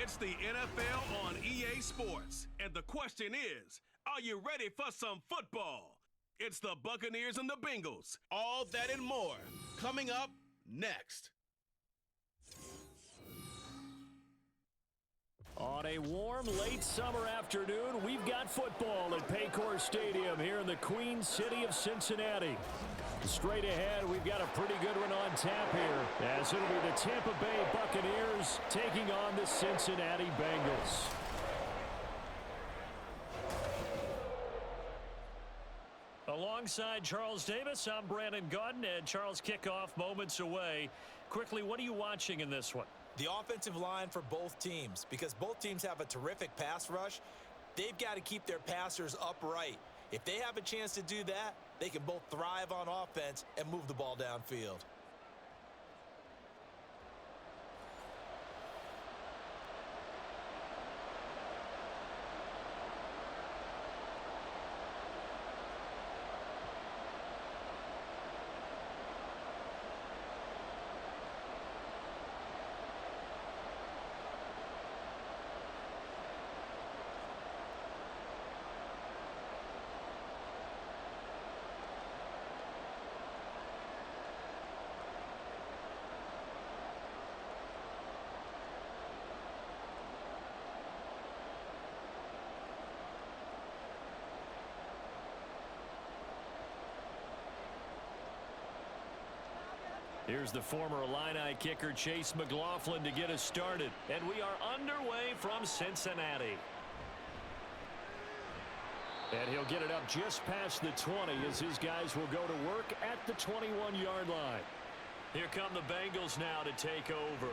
It's the NFL on EA Sports. And the question is, are you ready for some football? It's the Buccaneers and the Bengals. All that and more coming up next. On a warm, late summer afternoon, we've got football at Paycor Stadium here in the Queen City of Cincinnati. Straight ahead, we've got a pretty good one on tap here, as it'll be the Tampa Bay Buccaneers taking on the Cincinnati Bengals. Alongside Charles Davis, I'm Brandon Gaudin, and Charles, kickoff moments away. Quickly, what are you watching in this one? The offensive line for both teams, because both teams have a terrific pass rush. They've got to keep their passers upright. If they have a chance to do that, they can both thrive on offense and move the ball downfield. Here's the former Illini kicker Chase McLaughlin to get us started. And we are underway from Cincinnati. And he'll get it up just past the 20 as his guys will go to work at the 21-yard line. Here come the Bengals now to take over.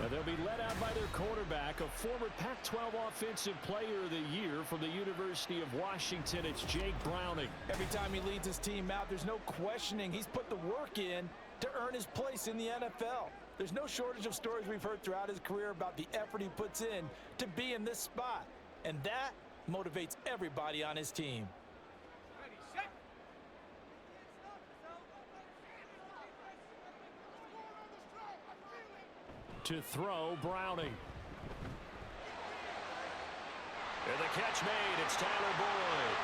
Now they'll be led out by their quarterback, a former Pac-12 Offensive Player of the Year from the University of Washington. It's Jake Browning. Every time he leads his team out, there's no questioning. He's put the work in to earn his place in the NFL. There's no shortage of stories we've heard throughout his career about the effort he puts in to be in this spot. And that motivates everybody on his team. To throw, Browning. And the catch made. It's Tyler Boyd.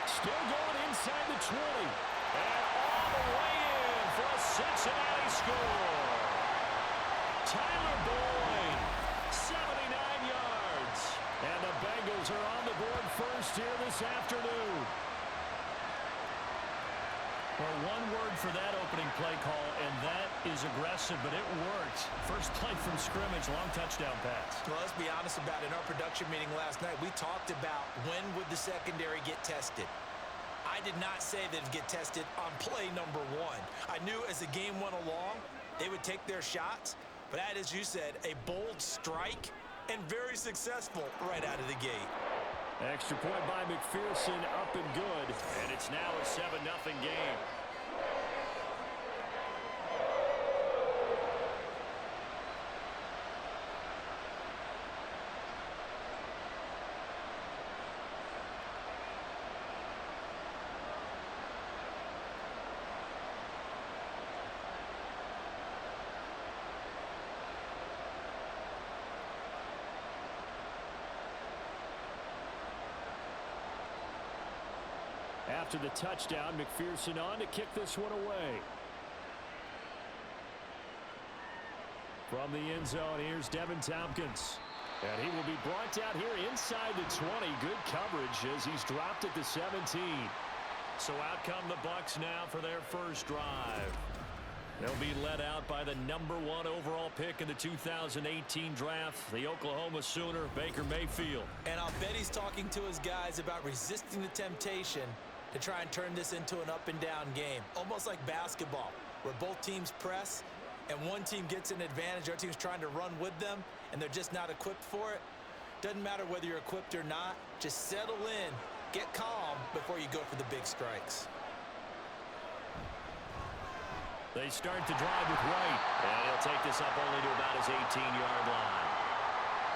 Still going inside the 20. And all the way in for a Cincinnati score. Tyler Boyd, 79 yards. And the Bengals are on the board first here this afternoon. Well, one word for that opening play call, and that is aggressive, but it worked. First play from scrimmage, long touchdown pass. Well, let's be honest about it. In our production meeting last night, we talked about when would the secondary get tested. I did not say that it'd get tested on play number one. I knew as the game went along, they would take their shots, but that, as you said, a bold strike and very successful right out of the gate. Extra point by McPherson, up and good, and it's now a 7-0 game. After the touchdown, McPherson on to kick this one away. From the end zone, here's Devin Tompkins. And he will be brought down here inside the 20. Good coverage as he's dropped at the 17. So out come the Bucs now for their first drive. They'll be led out by the #1 overall pick in the 2018 draft, the Oklahoma Sooner, Baker Mayfield. And I'll bet he's talking to his guys about resisting the temptation to try and turn this into an up-and-down game, almost like basketball, where both teams press and one team gets an advantage, our team's trying to run with them, and they're just not equipped for it. Doesn't matter whether you're equipped or not, just settle in, get calm before you go for the big strikes. They start the drive with White, and he'll take this up only to about his 18-yard line.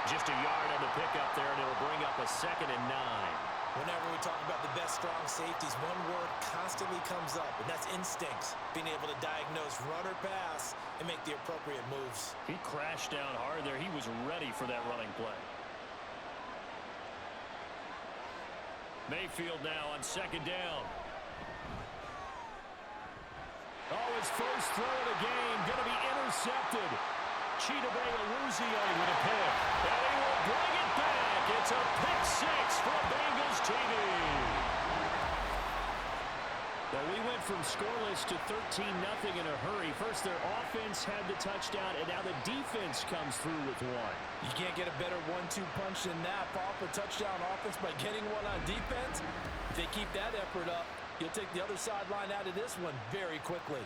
Just a yard on the pickup there, and it'll bring up a 2nd and 9. Whenever we talk about the best strong safeties, one word constantly comes up, and that's instincts. Being able to diagnose run or pass and make the appropriate moves. He crashed down hard there. He was ready for that running play. Mayfield now on second down. Oh, his first throw of the game going to be intercepted. Cheetah Bay Aluzio with a pick. And he will bring it back. It's a pick six for Bengals TV. Well, we went from scoreless to 13-0 in a hurry. First, their offense had the touchdown, and now the defense comes through with one. You can't get a better 1-2 punch than that. Pop a touchdown offense by getting one on defense. If they keep that effort up, you'll take the other sideline out of this one very quickly.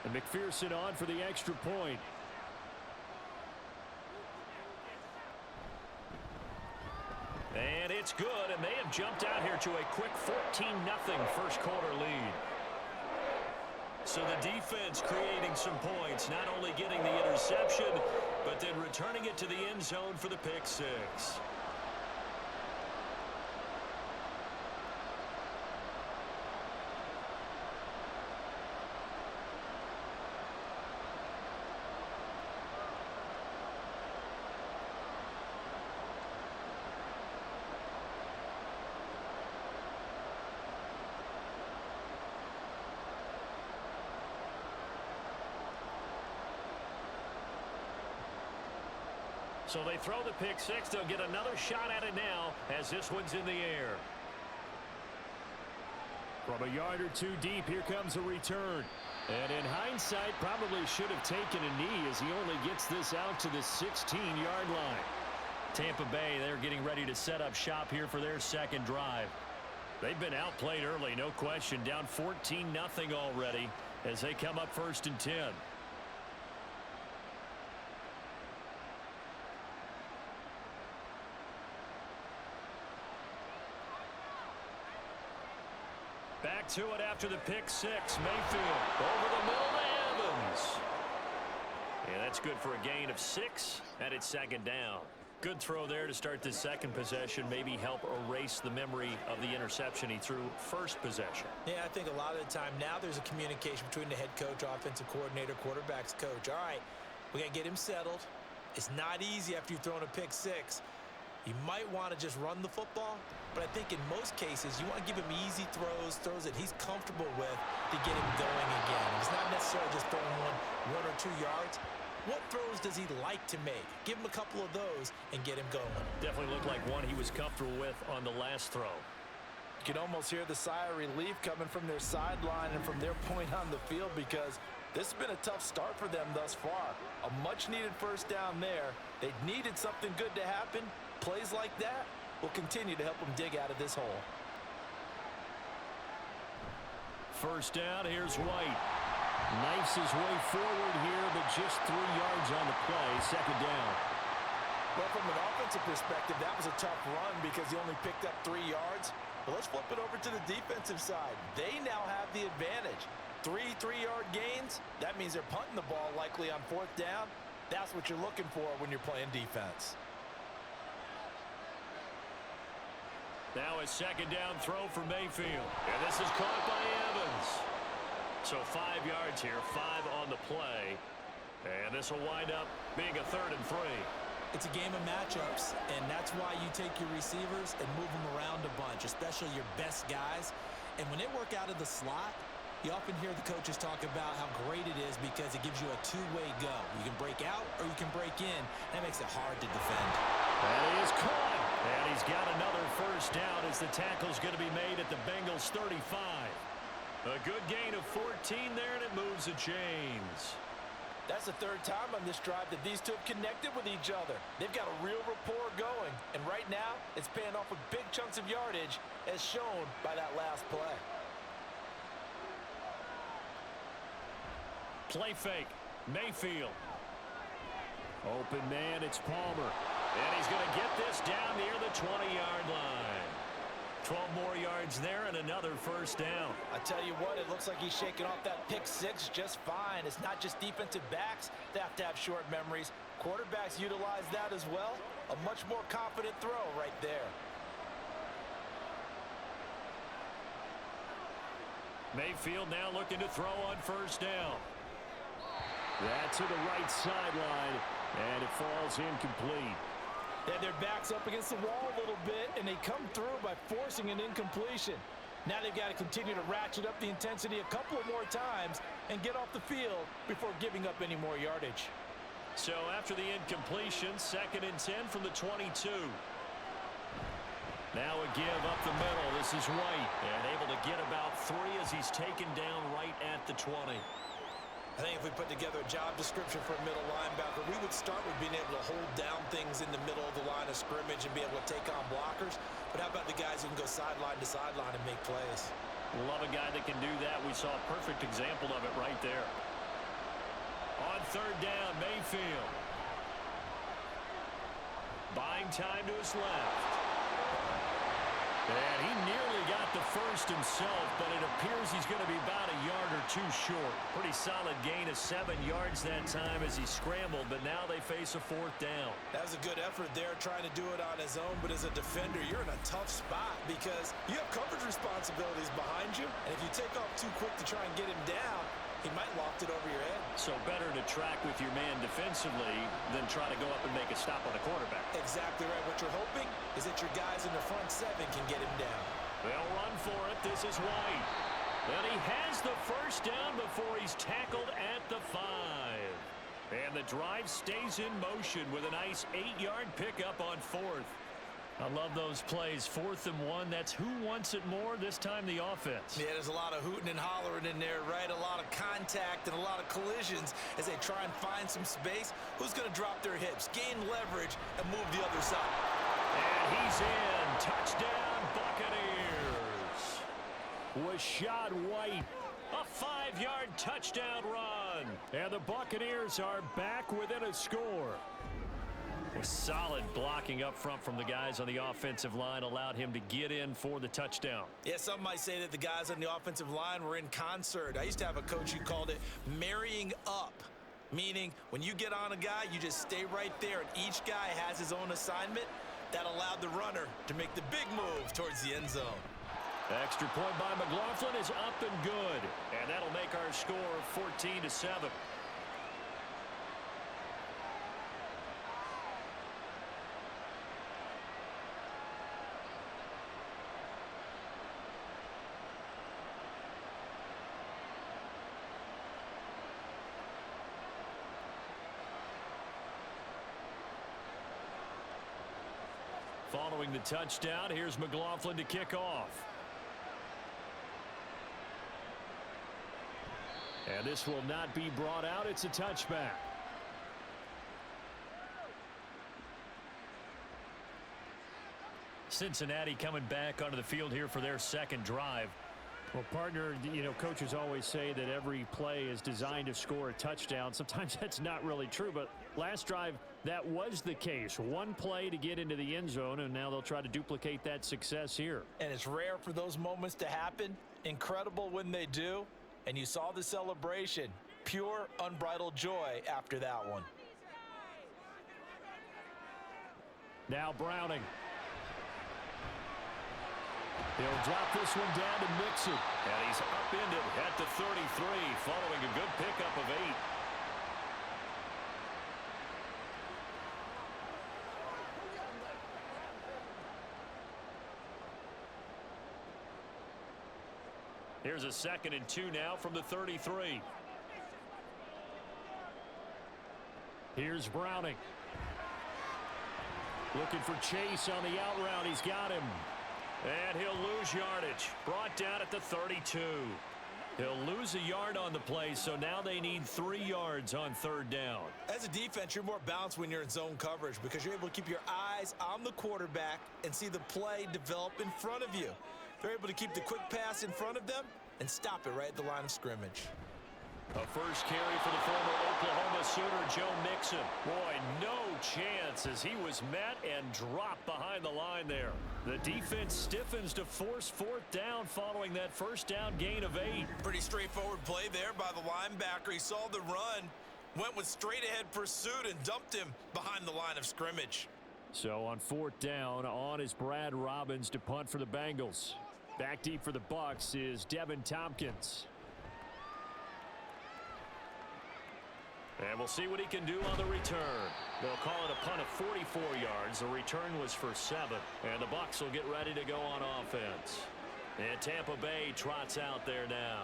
And McPherson on for the extra point. And it's good, and they have jumped out here to a quick 14-0 first quarter lead. So the defense creating some points, not only getting the interception, but then returning it to the end zone for the pick six. So they throw the pick six. They'll get another shot at it now as this one's in the air. From a yard or two deep, here comes a return. And in hindsight, probably should have taken a knee as he only gets this out to the 16-yard line. Tampa Bay, they're getting ready to set up shop here for their second drive. They've been outplayed early, no question. Down 14-0 already as they come up 1st and 10. Back to it after the pick six. Mayfield over the middle to Evans. Yeah, that's good for a gain of 6, and it's second down. Good throw there to start the second possession. Maybe help erase the memory of the interception he threw first possession. Yeah, I think a lot of the time now there's a communication between the head coach, offensive coordinator, quarterback's coach. All right, we got to get him settled. It's not easy after you've thrown a pick six. You might want to just run the football, but I think in most cases you want to give him easy throws that he's comfortable with to get him going again. It's not necessarily just throwing one or 2 yards. What throws does he like to make? Give him a couple of those and get him going. Definitely looked like one he was comfortable with on the last throw. You can almost hear the sigh of relief coming from their sideline and from their point on the field because this has been a tough start for them thus far. A much-needed first down there. They needed something good to happen. Plays like that will continue to help them dig out of this hole. First down, here's White. Knifes his way forward here, but just 3 yards on the play. Second down. Well, from an offensive perspective, that was a tough run because he only picked up 3 yards. But let's flip it over to the defensive side. They now have the advantage. 3 3-yard gains, that means they're punting the ball likely on 4th down. That's what you're looking for when you're playing defense. Now a second down throw for Mayfield. And this is caught by Evans. So 5 yards here, 5 on the play. And this will wind up being a 3rd and 3. It's a game of matchups, and that's why you take your receivers and move them around a bunch, especially your best guys. And when they work out of the slot, you often hear the coaches talk about how great it is because it gives you a two-way go. You can break out or you can break in. That makes it hard to defend. And he is caught. And he's got another first down as the tackle's going to be made at the Bengals 35. A good gain of 14 there, and it moves the chains. That's the 3rd time on this drive that these two have connected with each other. They've got a real rapport going. And right now, it's paying off with big chunks of yardage as shown by that last play. Play fake. Mayfield. Open man, it's Palmer. And he's going to get this down near the 20-yard line. 12 more yards there and another first down. I tell you what, it looks like he's shaking off that pick six just fine. It's not just defensive backs that have to have short memories. Quarterbacks utilize that as well. A much more confident throw right there. Mayfield now looking to throw on first down. That to the right sideline, and it falls incomplete. They had their backs up against the wall a little bit, and they come through by forcing an incompletion. Now they've got to continue to ratchet up the intensity a couple of more times and get off the field before giving up any more yardage. So after the incompletion, 2nd and 10 from the 22. Now a give up the middle. This is White, and able to get about 3 as he's taken down right at the 20. I think if we put together a job description for a middle linebacker, we would start with being able to hold down things in the middle of the line of scrimmage and be able to take on blockers. But how about the guys who can go sideline to sideline and make plays? Love a guy that can do that. We saw a perfect example of it right there. On 3rd down, Mayfield. Buying time to his left. And he nearly got the first himself, but it appears he's going to be about a yard or 2 short. Pretty solid gain of 7 yards that time as he scrambled, but now they face a 4th down. That was a good effort there trying to do it on his own, but as a defender, you're in a tough spot because you have coverage responsibilities behind you, and if you take off too quick to try and get him down, he might loft it over your head. So better to track with your man defensively than try to go up and make a stop on the quarterback. Exactly right. What you're hoping is that your guys in the front 7 can get him down. They'll run for it. This is White. And he has the first down before he's tackled at the 5. And the drive stays in motion with a nice 8-yard pickup on 4th. I love those plays. 4th and 1. That's who wants it more, this time the offense. Yeah, there's a lot of hooting and hollering in there, right? A lot of contact and a lot of collisions as they try and find some space. Who's going to drop their hips, gain leverage, and move the other side? And he's in. Touchdown, Buccaneers. Rashad White. A 5-yard touchdown run. And the Buccaneers are back within a score. A solid blocking up front from the guys on the offensive line allowed him to get in for the touchdown. Yeah, some might say that the guys on the offensive line were in concert. I used to have a coach who called it marrying up, meaning when you get on a guy, you just stay right there, and each guy has his own assignment. That allowed the runner to make the big move towards the end zone. Extra point by McLaughlin is up and good, and that'll make our score 14-7. Following the touchdown, here's McLaughlin to kick off. And this will not be brought out. It's a touchback. Cincinnati coming back onto the field here for their 2nd drive. Well, partner, you know, coaches always say that every play is designed to score a touchdown. Sometimes that's not really true, but last drive, that was the case. One play to get into the end zone, and now they'll try to duplicate that success here. And it's rare for those moments to happen. Incredible when they do. And you saw the celebration. Pure, unbridled joy after that one. Now Browning. He'll drop this one down to Mixon. And he's upended at the 33 following a good pickup of 8. Here's a 2nd and 2 now from the 33. Here's Browning. Looking for Chase on the out route. He's got him. And he'll lose yardage. Brought down at the 32. He'll lose a yard on the play, so now they need 3 yards on 3rd down. As a defense, you're more balanced when you're in zone coverage because you're able to keep your eyes on the quarterback and see the play develop in front of you. They're able to keep the quick pass in front of them and stop it right at the line of scrimmage. A first carry for the former Oklahoma Sooner, Joe Mixon. Boy, no chance as he was met and dropped behind the line there. The defense stiffens to force fourth down following that first down gain of 8. Pretty straightforward play there by the linebacker. He saw the run, went with straight-ahead pursuit, and dumped him behind the line of scrimmage. So on fourth down, on is Brad Robbins to punt for the Bengals. Back deep for the Bucs is Devin Tompkins. And we'll see what he can do on the return. They'll call it a punt of 44 yards. The return was for 7. And the Bucs will get ready to go on offense. And Tampa Bay trots out there now.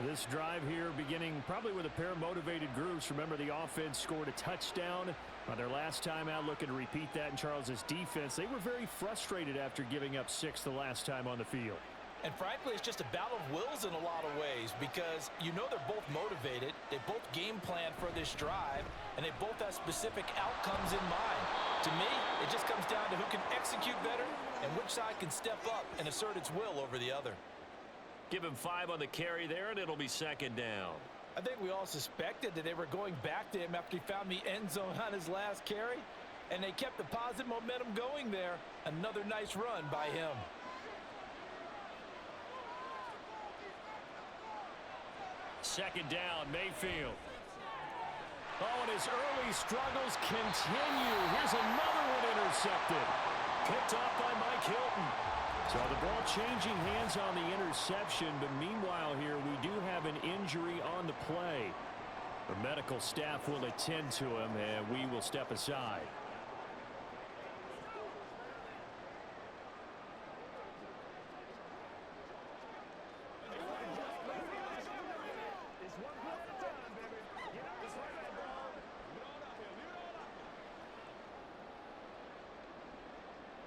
This drive here beginning probably with a pair of motivated groups. Remember, the offense scored a touchdown on their last time out, looking to repeat that in Charles's defense. They were very frustrated after giving up 6 the last time on the field. And frankly, it's just a battle of wills in a lot of ways because you know they're both motivated. They both game plan for this drive, and they both have specific outcomes in mind. To me, it just comes down to who can execute better and which side can step up and assert its will over the other. Give him 5 on the carry there, and it'll be second down. I think we all suspected that they were going back to him after he found the end zone on his last carry, and they kept the positive momentum going there. Another nice run by him. Second down, Mayfield. Oh, and his early struggles continue. Here's another one intercepted. Picked off by Mike Hilton. So the ball changing hands on the interception, but meanwhile here we do have an injury on the play. The medical staff will attend to him, and we will step aside.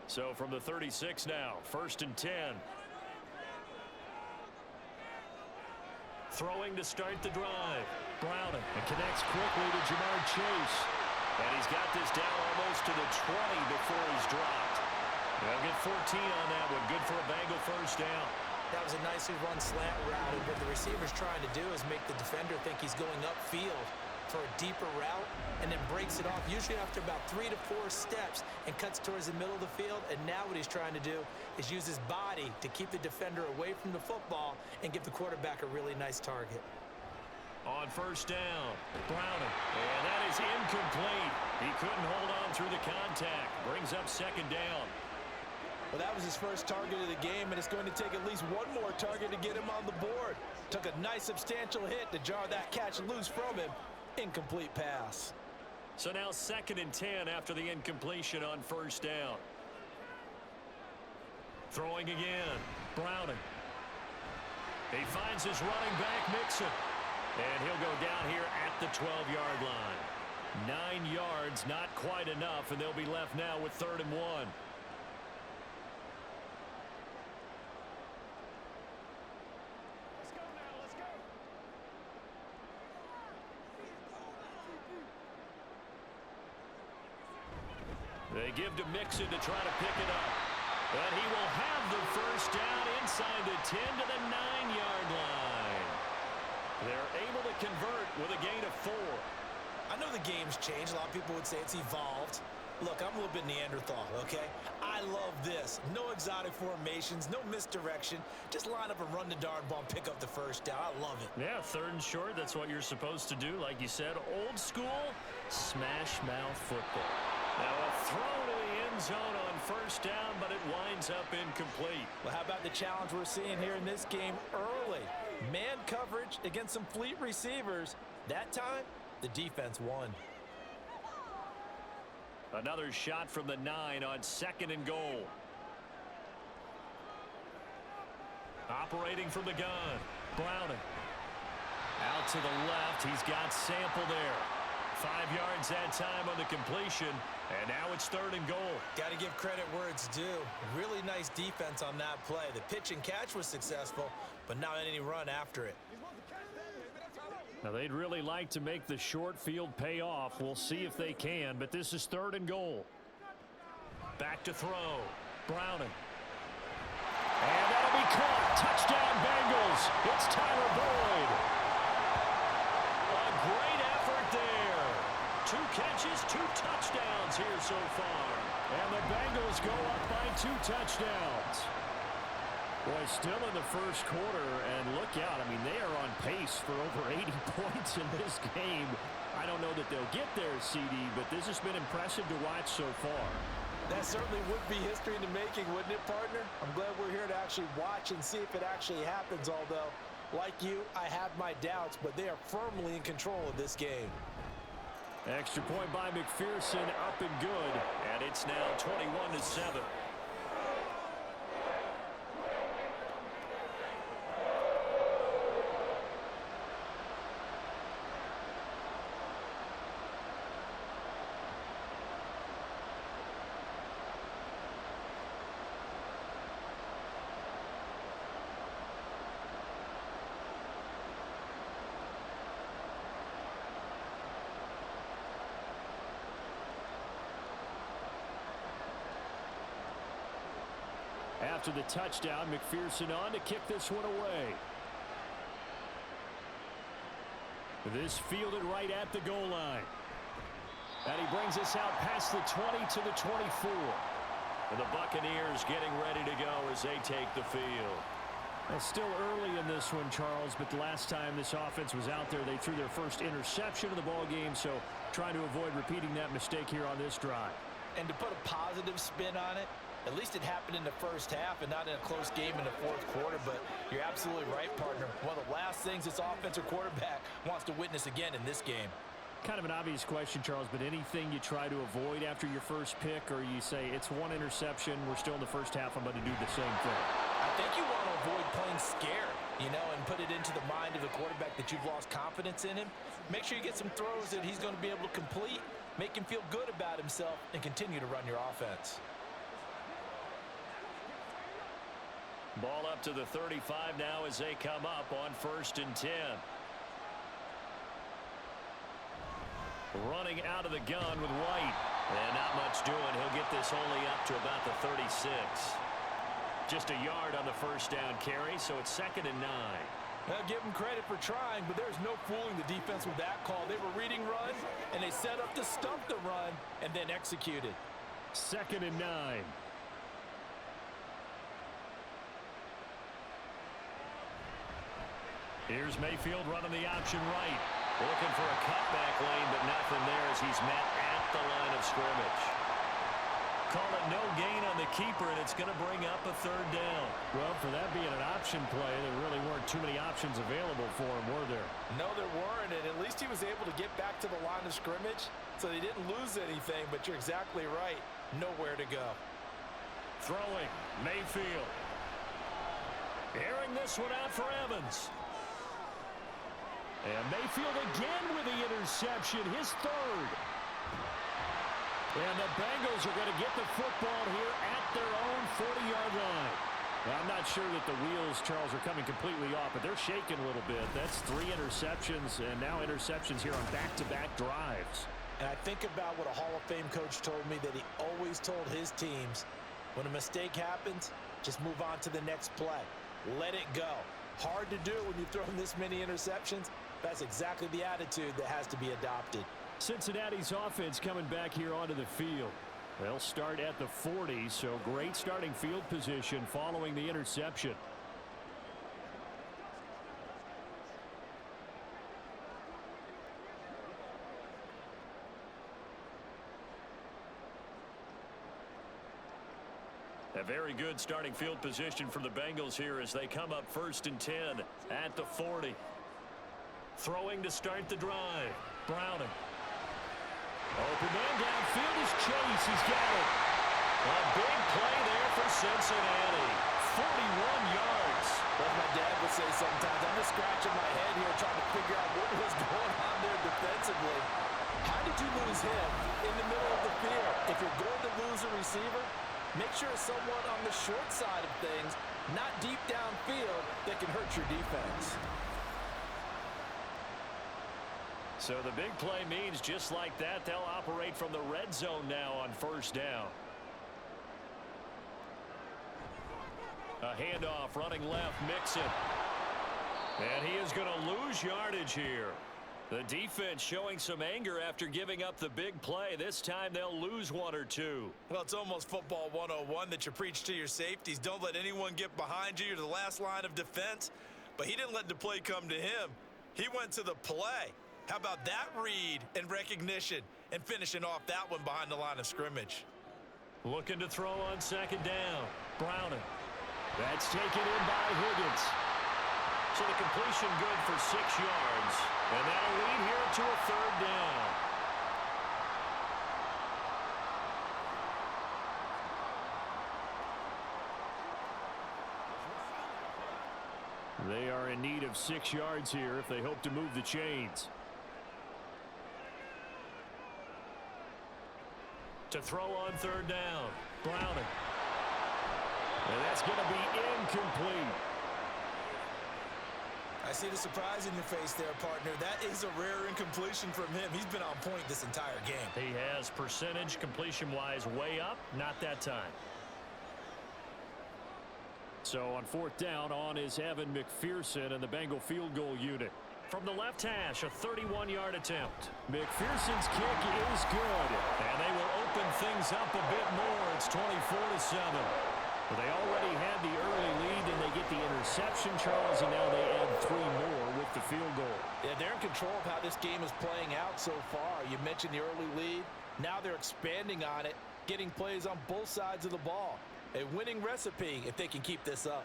So from the 36 now, 1st and 10. Throwing to start the drive. Browning. And connects quickly to Jamar Chase. And he's got this down almost to the 20 before he's dropped. They'll get 14 on that one. Good for a Bengal first down. That was a nicely run slant route, and what the receiver's trying to do is make the defender think he's going upfield for a deeper route, and then breaks it off, usually after about 3 to 4 steps, and cuts towards the middle of the field. And now what he's trying to do is use his body to keep the defender away from the football and give the quarterback a really nice target. On first down, Browning. And that is incomplete. He couldn't hold on through the contact. Brings up second down. Well, that was his first target of the game, and it's going to take at least one more target to get him on the board. Took a nice substantial hit to jar that catch loose from him. Incomplete pass. So now 2nd and 10 after the incompletion on first down. Throwing again. Browning. He finds his running back, Mixon. And he'll go down here at the 12-yard line. 9 yards, not quite enough, and they'll be left now with 3rd and 1. They give to Mixon to try to pick it up. But he will have the first down inside the 10 to the 9-yard line. They're able to convert with a gain of 4. I know the game's changed. A lot of people would say it's evolved. Look, I'm a little bit Neanderthal, okay? I love this. No exotic formations, no misdirection. Just line up and run the darn ball and pick up the first down. I love it. Yeah, 3rd and short, that's what you're supposed to do. Like you said, old school, smash mouth football. Now a throw to the end zone on first down, but it winds up incomplete. Well, how about the challenge we're seeing here in this game early? Man coverage against some fleet receivers. That time, the defense won. Another shot from the 9 on 2nd and goal. Operating from the gun. Browning. Out to the left. He's got Sample there. 5 yards that time on the completion. And now it's 3rd and goal. Got to give credit where it's due. Really nice defense on that play. The pitch and catch was successful, but not any run after it. Now, they'd really like to make the short field pay off. We'll see if they can, but this is 3rd and goal. Back to throw. Browning. And that'll be caught. Touchdown, Bengals. It's Tyler Boyd. 2 catches, 2 touchdowns here so far. And the Bengals go up by 2 touchdowns. Boy, still in the first quarter, and look out. I mean, they are on pace for over 80 points in this game. I don't know that they'll get there, CD, but this has been impressive to watch so far. That certainly would be history in the making, wouldn't it, partner? I'm glad we're here to actually watch and see if it actually happens, although, like you, I have my doubts, but they are firmly in control of this game. Extra point by McPherson, up and good, and it's now 21-7. After the touchdown, McPherson on to kick this one away. This fielded right at the goal line. And he brings us out past the 20 to the 24. And the Buccaneers getting ready to go as they take the field. Well, still early in this one, Charles, but the last time this offense was out there, they threw their first interception of the ball game, so trying to avoid repeating that mistake here on this drive. And to put a positive spin on it, at least it happened in the first half and not in a close game in the fourth quarter, but you're absolutely right, partner. One of the last things this offensive quarterback wants to witness again in this game. Kind of an obvious question, Charles, but anything you try to avoid after your first pick, or you say it's one interception, we're still in the first half, I'm going to do the same thing? I think you want to avoid playing scared, you know, and put it into the mind of the quarterback that you've lost confidence in him. Make sure you get some throws that he's going to be able to complete, make him feel good about himself, and continue to run your offense. Ball up to the 35 now as they come up on 1st and 10. Running out of the gun with White. And not much doing. He'll get this only up to about the 36. Just a yard on the first down carry, so it's 2nd and 9. Well, give them credit for trying, but there's no fooling the defense with that call. They were reading run, and they set up to stump the run and then executed. 2nd and 9. Here's Mayfield running the option right. Looking for a cutback lane, but nothing there as he's met at the line of scrimmage. Call it no gain on the keeper, and it's going to bring up a 3rd down. Well, for that being an option play, there really weren't too many options available for him, were there? No, there weren't, and at least he was able to get back to the line of scrimmage, so they didn't lose anything, but you're exactly right. Nowhere to go. Throwing, Mayfield. Airing this one out for Evans. And Mayfield again with the interception, his 3rd. And the Bengals are going to get the football here at their own 40-yard line. Now, I'm not sure that the wheels, Charles, are coming completely off, but they're shaking a little bit. That's 3 interceptions, and now interceptions here on back-to-back drives. And I think about what a Hall of Fame coach told me that he always told his teams, when a mistake happens, just move on to the next play. Let it go. Hard to do when you've thrown this many interceptions. That's exactly the attitude that has to be adopted. Cincinnati's offense coming back here onto the field. They'll start at the 40, so great starting field position following the interception. A very good starting field position for the Bengals here as they come up 1st and 10 at the 40. Throwing to start the drive. Browning. Open man downfield is Chase. He's got it. A big play there for Cincinnati. 41 yards. As my dad would say sometimes, I'm just scratching my head here trying to figure out what was going on there defensively. How did you lose him in the middle of the field? If you're going to lose a receiver, make sure it's someone on the short side of things, not deep downfield, that can hurt your defense. So the big play means just like that, they'll operate from the red zone now on 1st down. A handoff running left, Mixon. And he is going to lose yardage here. The defense showing some anger after giving up the big play. This time they'll lose one or two. Well, it's almost football 101 that you preach to your safeties. Don't let anyone get behind you. You're the last line of defense. But he didn't let the play come to him. He went to the play. How about that read and recognition and finishing off that one behind the line of scrimmage? Looking to throw on second down. Browning. That's taken in by Higgins. So the completion good for 6 yards. And that'll lead here to a third down. They are in need of 6 yards here if they hope to move the chains. To throw on third down. Browning. And that's going to be incomplete. I see the surprise in your face there, partner. That is a rare incompletion from him. He's been on point this entire game. He has percentage completion-wise way up. Not that time. So on fourth down, on is Evan McPherson and the Bengal field goal unit. From the left hash, a 31-yard attempt. McPherson's kick is good. And they will open things up a bit more. It's 24-7. Well, they already had the early lead, and they get the interception, Charles, and now they add 3 more with the field goal. Yeah, they're in control of how this game is playing out so far. You mentioned the early lead. Now they're expanding on it, getting plays on both sides of the ball. A winning recipe if they can keep this up.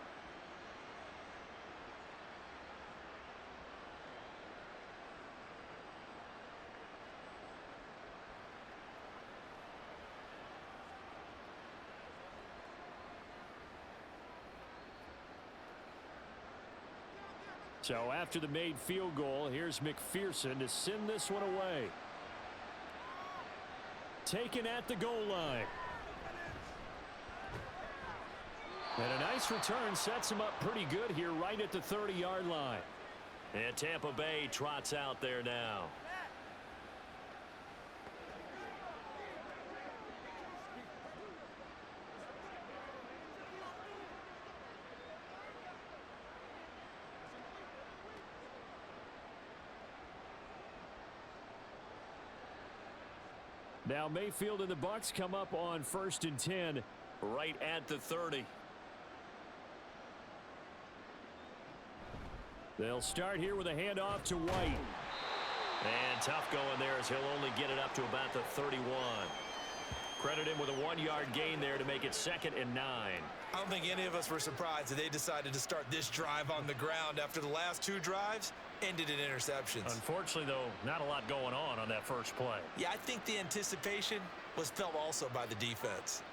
So after the made field goal, here's McPherson to send this one away. Taken at the goal line. And a nice return sets him up pretty good here right at the 30-yard line. And Tampa Bay trots out there now. Now Mayfield and the Bucs come up on 1st and 10. Right at the 30. They'll start here with a handoff to White. And tough going there as he'll only get it up to about the 31. Credit him with a 1-yard gain there to make it 2nd and 9. I don't think any of us were surprised that they decided to start this drive on the ground after the last 2 drives ended in interceptions. Unfortunately, though, not a lot going on that first play. Yeah, I think the anticipation was felt also by the defense.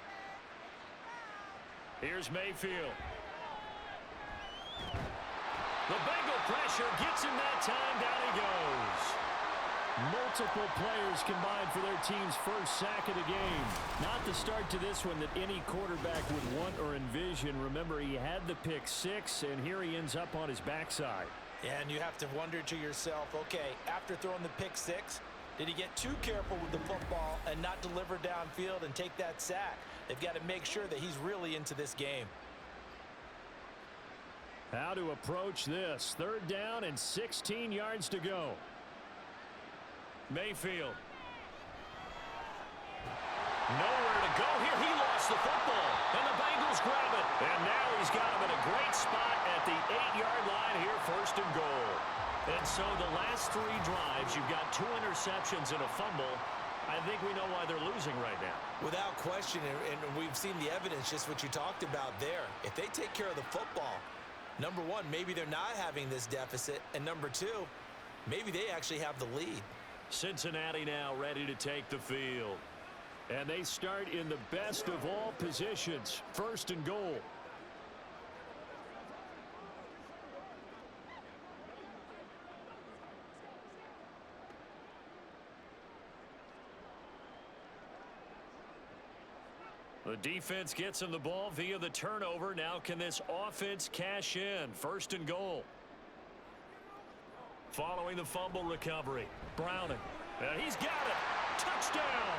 Here's Mayfield. The Bengal pressure gets him that time. Down he goes. Multiple players combined for their team's first sack of the game. Not the start to this one that any quarterback would want or envision. Remember, he had the pick 6, and here he ends up on his backside. Yeah, and you have to wonder to yourself, okay, after throwing the pick 6, did he get too careful with the football and not deliver downfield and take that sack? They've got to make sure that he's really into this game. How to approach this. 3rd down and 16 yards to go. Mayfield. Nowhere to go here. He lost the football. And the Bengals grab it. And now he's got him in a great spot at the 8-yard line here, 1st and goal. And so the last 3 drives, you've got 2 interceptions and a fumble. I think we know why they're losing right now. Without question, and we've seen the evidence, just what you talked about there. If they take care of the football, number 1, maybe they're not having this deficit. And number 2, maybe they actually have the lead. Cincinnati now ready to take the field. And they start in the best of all positions. 1st and goal. The defense gets him the ball via the turnover. Now can this offense cash in? 1st and goal. Following the fumble recovery. Browning. And he's got it. Touchdown.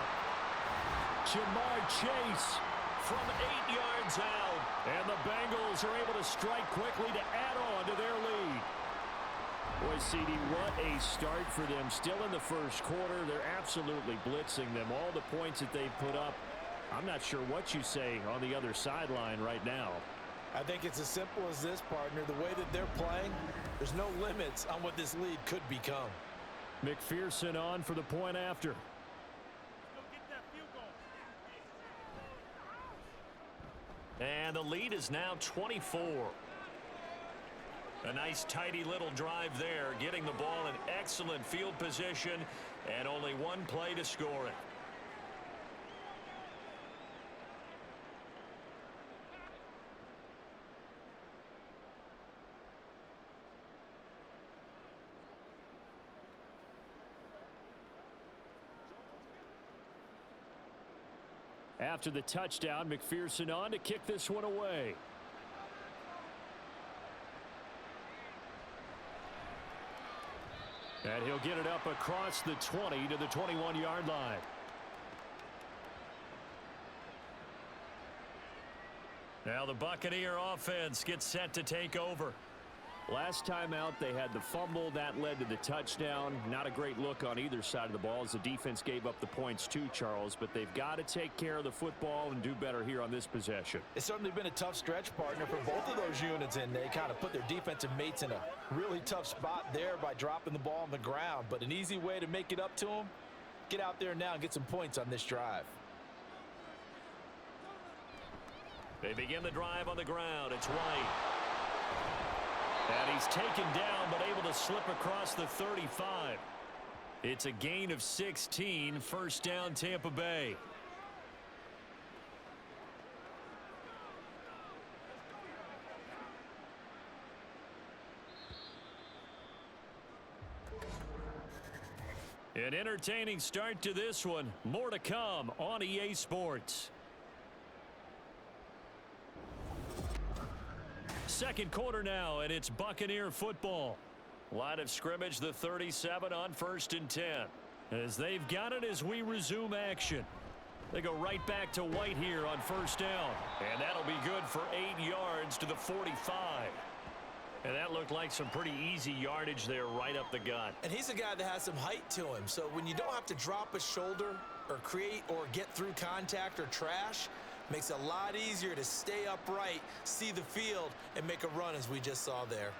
Jamar Chase from 8 yards out. And the Bengals are able to strike quickly to add on to their lead. Boy, CD, what a start for them. Still in the first quarter, they're absolutely blitzing them. All the points that they've put up, I'm not sure what you say on the other sideline right now. I think it's as simple as this, partner. The way that they're playing, there's no limits on what this lead could become. McPherson on for the point after. And the lead is now 24. A nice tidy little drive there, getting the ball in excellent field position, and only one play to score it. After the touchdown, McPherson on to kick this one away. And he'll get it up across the 20 to the 21-yard line. Now the Buccaneer offense gets set to take over. Last time out, they had the fumble. That led to the touchdown. Not a great look on either side of the ball as the defense gave up the points too, Charles. But they've got to take care of the football and do better here on this possession. It's certainly been a tough stretch, partner, for both of those units, and they kind of put their defensive mates in a really tough spot there by dropping the ball on the ground. But an easy way to make it up to them, get out there now and get some points on this drive. They begin the drive on the ground. It's White. And he's taken down, but able to slip across the 35. It's a gain of 16, first down Tampa Bay. An entertaining start to this one. More to come on EA Sports. Second quarter now, and it's Buccaneer football. Line of scrimmage, the 37 on 1st and 10. As they've got it as we resume action. They go right back to White here on 1st down. And that'll be good for 8 yards to the 45. And that looked like some pretty easy yardage there right up the gut. And he's a guy that has some height to him. So when you don't have to drop a shoulder or create or get through contact or trash, makes it a lot easier to stay upright, see the field, and make a run as we just saw there.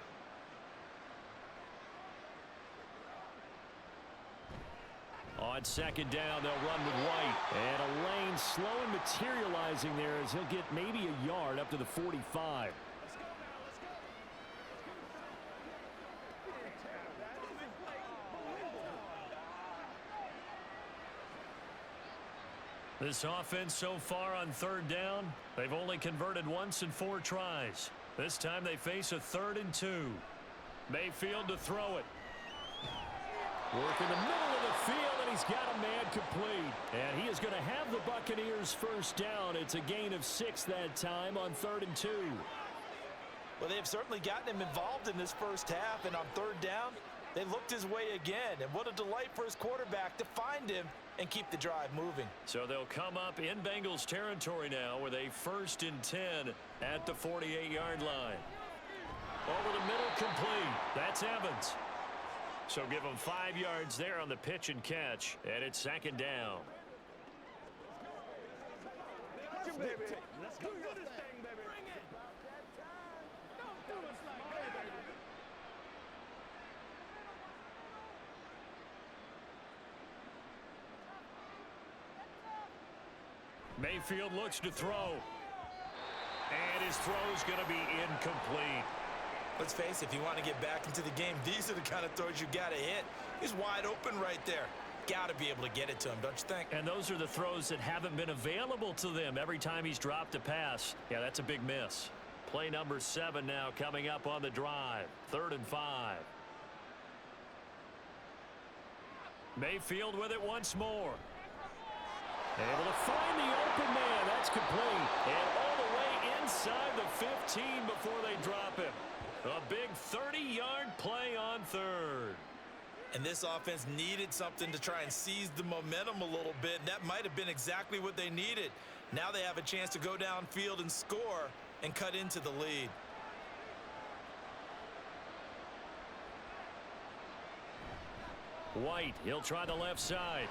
On 2nd down, they'll run with White. And a lane slow and materializing there as he'll get maybe a yard up to the 45. This offense so far on 3rd down, they've only converted once in 4 tries. This time they face a 3rd and 2. Mayfield to throw it. Work in the middle of the field, and he's got a man complete. And he is going to have the Buccaneers first down. It's a gain of 6 that time on 3rd and 2. Well, they've certainly gotten him involved in this first half, and on 3rd down, they looked his way again. And what a delight for his quarterback to find him and keep the drive moving. So they'll come up in Bengals territory now with a 1st and 10 at the 48-yard line. Over the middle, complete. That's Evans. So give them 5 yards there on the pitch and catch, and it's 2nd down. Mayfield looks to throw. And his throw's going to be incomplete. Let's face it, if you want to get back into the game, these are the kind of throws you got to hit. He's wide open right there. Got to be able to get it to him, don't you think? And those are the throws that haven't been available to them every time he's dropped a pass. Yeah, that's a big miss. Play number 7 now coming up on the drive. 3rd and 5. Mayfield with it once more. Able to find the open man. That's complete. And all the way inside the 15 before they drop him. A big 30-yard play on 3rd. And this offense needed something to try and seize the momentum a little bit. And that might have been exactly what they needed. Now they have a chance to go downfield and score and cut into the lead. White, he'll try the left side.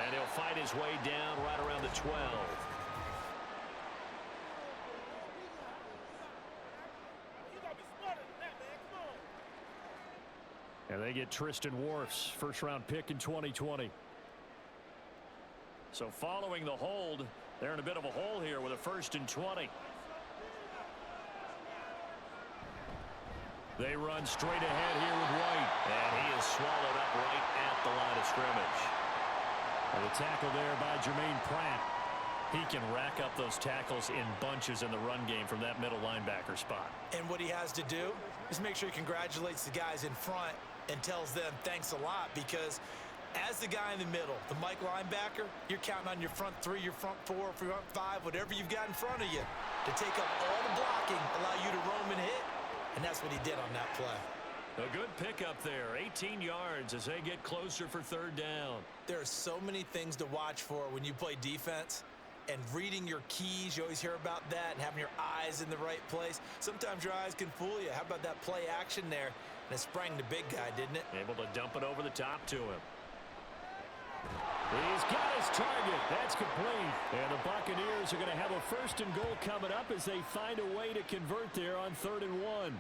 And he'll fight his way down right around the 12. And they get Tristan Wirfs, first-round pick in 2020. So following the hold, they're in a bit of a hole here with a 1st and 20. They run straight ahead here with White. And he is swallowed up right at the line of scrimmage. And the tackle there by Jermaine Pratt. He can rack up those tackles in bunches in the run game from that middle linebacker spot. And what he has to do is make sure he congratulates the guys in front and tells them thanks a lot, because as the guy in the middle, the Mike linebacker, you're counting on your front 3, your front 4, front 5, whatever you've got in front of you to take up all the blocking, allow you to roam and hit. And that's what he did on that play. A good pickup there, 18 yards as they get closer for 3rd down. There are so many things to watch for when you play defense, and reading your keys, you always hear about that, and having your eyes in the right place. Sometimes your eyes can fool you. How about that play action there? And it sprang the big guy, didn't it? Able to dump it over the top to him. He's got his target. That's complete. And the Buccaneers are going to have a 1st and goal coming up as they find a way to convert there on 3rd and 1.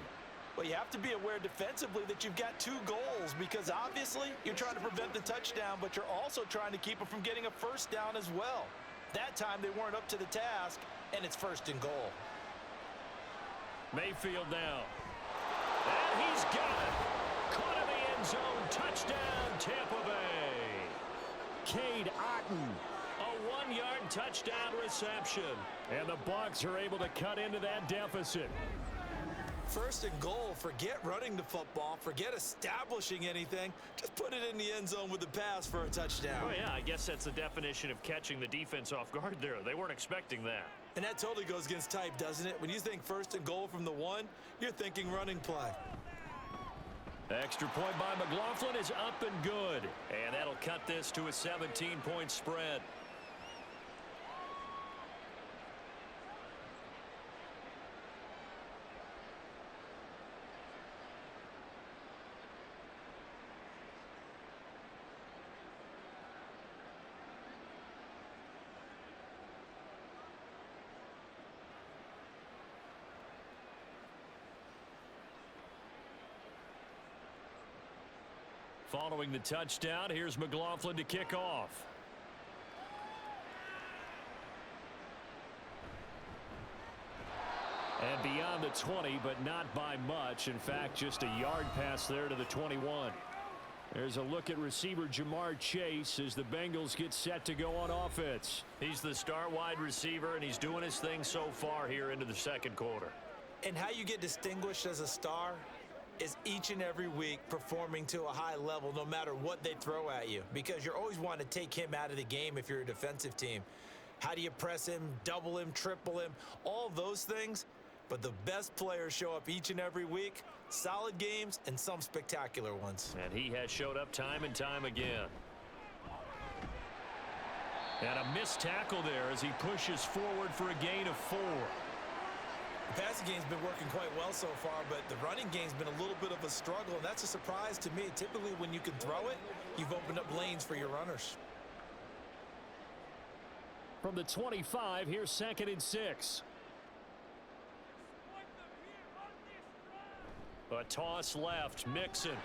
Well, you have to be aware defensively that you've got 2 goals, because obviously you're trying to prevent the touchdown, but you're also trying to keep them from getting a 1st down as well. That time they weren't up to the task, and it's 1st and goal. Mayfield now. And he's got it. Caught in the end zone. Touchdown, Tampa Bay. Cade Otton. A 1-yard touchdown reception. And the Bucs are able to cut into that deficit. 1st and goal. Forget running the football. Forget establishing anything. Just put it in the end zone with the pass for a touchdown. Oh, yeah, I guess that's the definition of catching the defense off guard there. They weren't expecting that. And that totally goes against type, doesn't it? When you think 1st and goal from the 1, you're thinking running play. Extra point by McLaughlin is up and good. And that'll cut this to a 17-point spread. Following the touchdown, here's McLaughlin to kick off. And beyond the 20, but not by much. In fact, just a yard pass there to the 21. There's a look at receiver Jamar Chase as the Bengals get set to go on offense. He's the star wide receiver, and he's doing his thing so far here into the 2nd quarter. And how you get distinguished as a star is each and every week performing to a high level no matter what they throw at you, because you're always wanting to take him out of the game if you're a defensive team. How do you press him, double him, triple him, all those things? But the best players show up each and every week, solid games and some spectacular ones. And he has showed up time and time again. And a missed tackle there as he pushes forward for a gain of 4. The passing game's been working quite well so far, but the running game's been a little bit of a struggle, and that's a surprise to me. Typically, when you can throw it, you've opened up lanes for your runners. From the 25, here's 2nd and 6. A toss left, Mixon.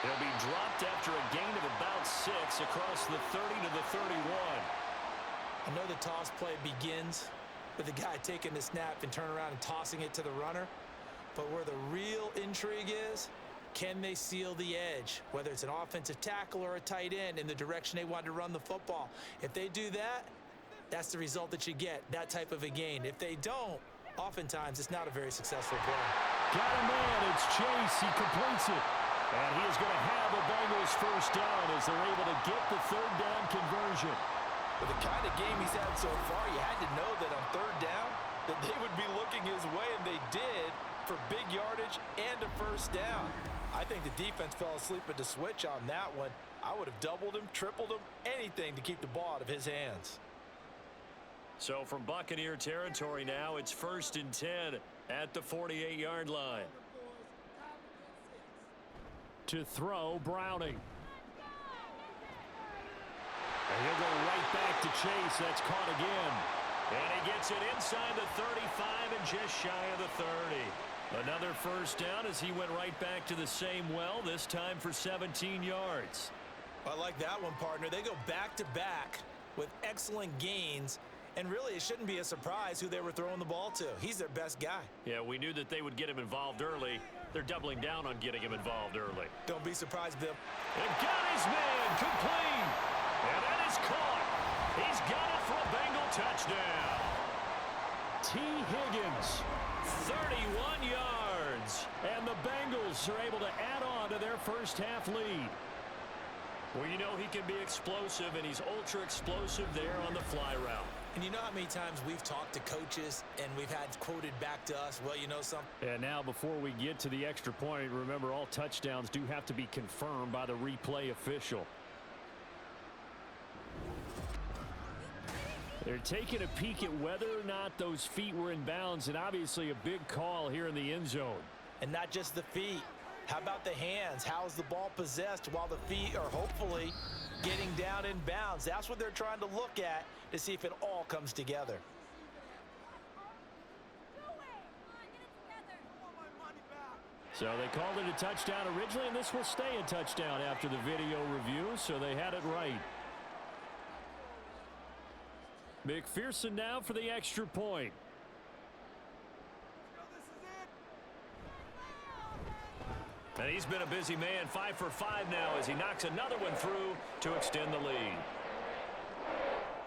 He'll be dropped after a gain of about 6 across the 30 to the 31. I know the toss play begins with the guy taking the snap and turn around and tossing it to the runner. But where the real intrigue is, can they seal the edge? Whether it's an offensive tackle or a tight end in the direction they want to run the football. If they do that, that's the result that you get, that type of a gain. If they don't, oftentimes it's not a very successful play. Got a man, it's Chase, he completes it. And he is going to have a Bengals 1st down as they're able to get the 3rd down conversion. With the kind of game he's had so far, you had to know that on 3rd down, that they would be looking his way, and they did, for big yardage and a 1st down. I think the defense fell asleep at the switch on that one. I would have doubled him, tripled him, anything to keep the ball out of his hands. So from Buccaneer territory now, it's 1st and 10 at the 48-yard line. To throw, Browning. And he'll go right back to Chase. That's caught again. And he gets it inside the 35 and just shy of the 30. Another first down as he went right back to the same well, this time for 17 yards. I like that one, partner. They go back-to-back with excellent gains. And really, it shouldn't be a surprise who they were throwing the ball to. He's their best guy. Yeah, we knew that they would get him involved early. They're doubling down on getting him involved early. Don't be surprised, Bill. And got his man complete. And that is caught. He's got it for a Bengal touchdown. T. Higgins, 31 yards. and the Bengals are able to add on to their first half lead. Well, you know he can be explosive, and he's ultra explosive there on the fly route. And you know how many times we've talked to coaches and we've had quoted back to us, well, you know something? And now before we get to the extra point, remember all touchdowns do have to be confirmed by the replay official. They're taking a peek at whether or not those feet were in bounds, and obviously a big call here in the end zone. And not just the feet. How about the hands? How's the ball possessed while the feet are hopefully getting down in bounds? That's what they're trying to look at to see if it all comes together. So they called it a touchdown originally, and this will stay a touchdown after the video review, so they had it right. McPherson now for the extra point. And he's been a busy man, 5 for 5 now as he knocks another one through to extend the lead.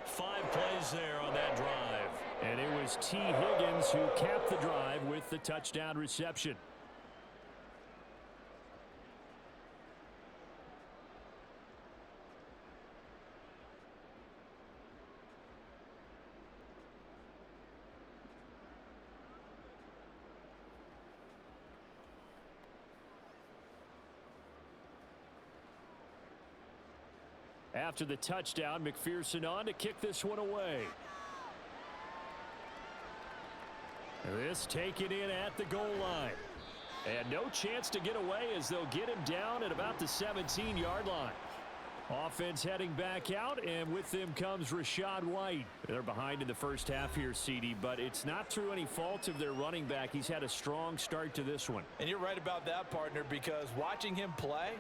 5 plays there on that drive. And it was T. Higgins who capped the drive with the touchdown reception. After the touchdown, McPherson on to kick this one away. This taken in at the goal line. And no chance to get away as they'll get him down at about the 17-yard line. Offense heading back out, and with them comes Rachaad White. They're behind in the first half here, CD, but it's not through any fault of their running back. He's had a strong start to this one. And you're right about that, partner, because watching him play,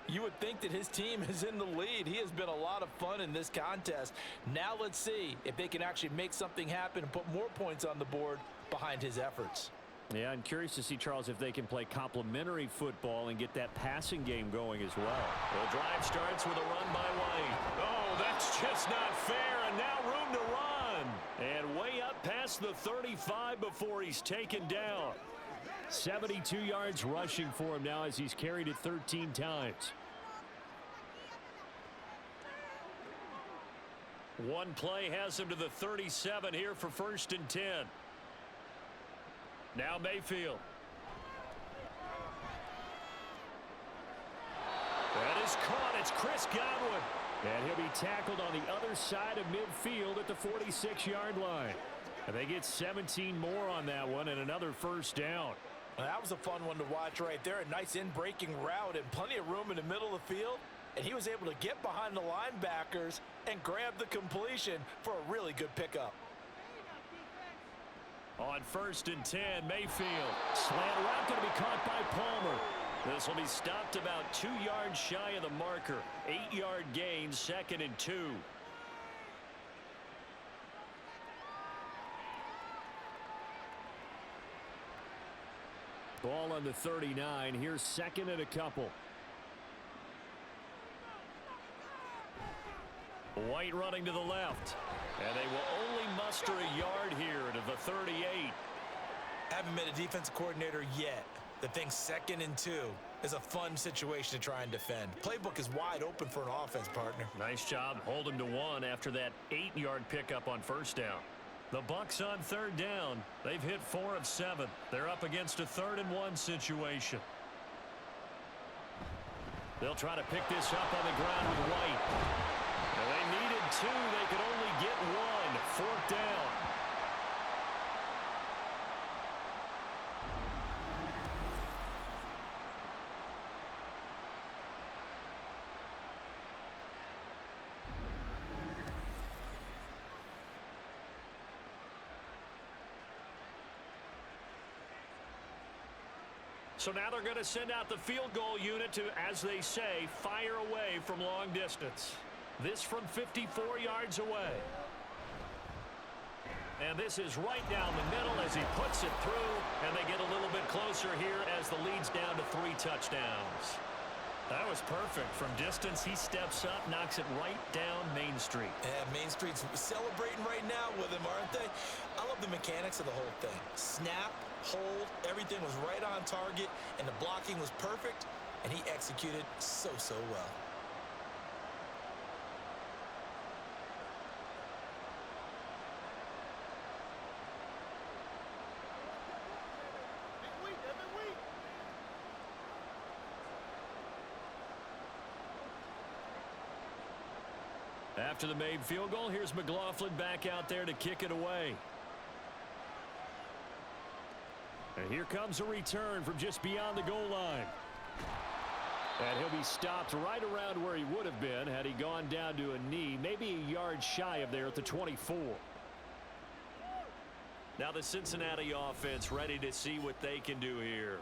you would think that his team is in the lead. He has been a lot of fun in this contest. Now let's see if they can actually make something happen and put more points on the board behind his efforts. Yeah, I'm curious to see, Charles, if they can play complementary football and get that passing game going as well. The drive starts with a run by White. Oh, that's just not fair, and now room to run. And way up past the 35 before he's taken down. 72 yards rushing for him now as he's carried it 13 times. One play has him to the 37 here for 1st and 10. Now Mayfield. That is caught. It's Chris Godwin. And he'll be tackled on the other side of midfield at the 46-yard line. And they get 17 more on that one and another first down. Well, that was a fun one to watch right there. A nice in-breaking route and plenty of room in the middle of the field. And he was able to get behind the linebackers and grab the completion for a really good pickup. On 1st and 10, Mayfield. Slant route going to be caught by Palmer. This will be stopped about 2 yards shy of the marker. 8-yard gain, 2nd and 2. Ball on the 39. Here's 2nd and a couple. White running to the left. And they will only muster a yard here to the 38. Haven't been a defensive coordinator yet. The thing 2nd and 2 is a fun situation to try and defend. Playbook is wide open for an offense, partner. Nice job. Hold him to 1 after that 8-yard pickup on 1st down. The Bucs on 3rd down. They've hit 4 of 7. They're up against a 3rd and 1 situation. They'll try to pick this up on the ground with White. And they needed 2. They could only get 1. 4th down. So now they're going to send out the field goal unit to, as they say, fire away from long distance. This from 54 yards away. And this is right down the middle as he puts it through, and they get a little bit closer here as the lead's down to 3 touchdowns. That was perfect. From distance, he steps up, knocks it right down Main Street. Yeah, Main Street's celebrating right now with him, aren't they? I love the mechanics of the whole thing. Snap, hold, everything was right on target, and the blocking was perfect, and he executed so well. After the made field goal, here's McLaughlin back out there to kick it away. And here comes a return from just beyond the goal line. And he'll be stopped right around where he would have been had he gone down to a knee, maybe a yard shy of there at the 24. Now the Cincinnati offense ready to see what they can do here.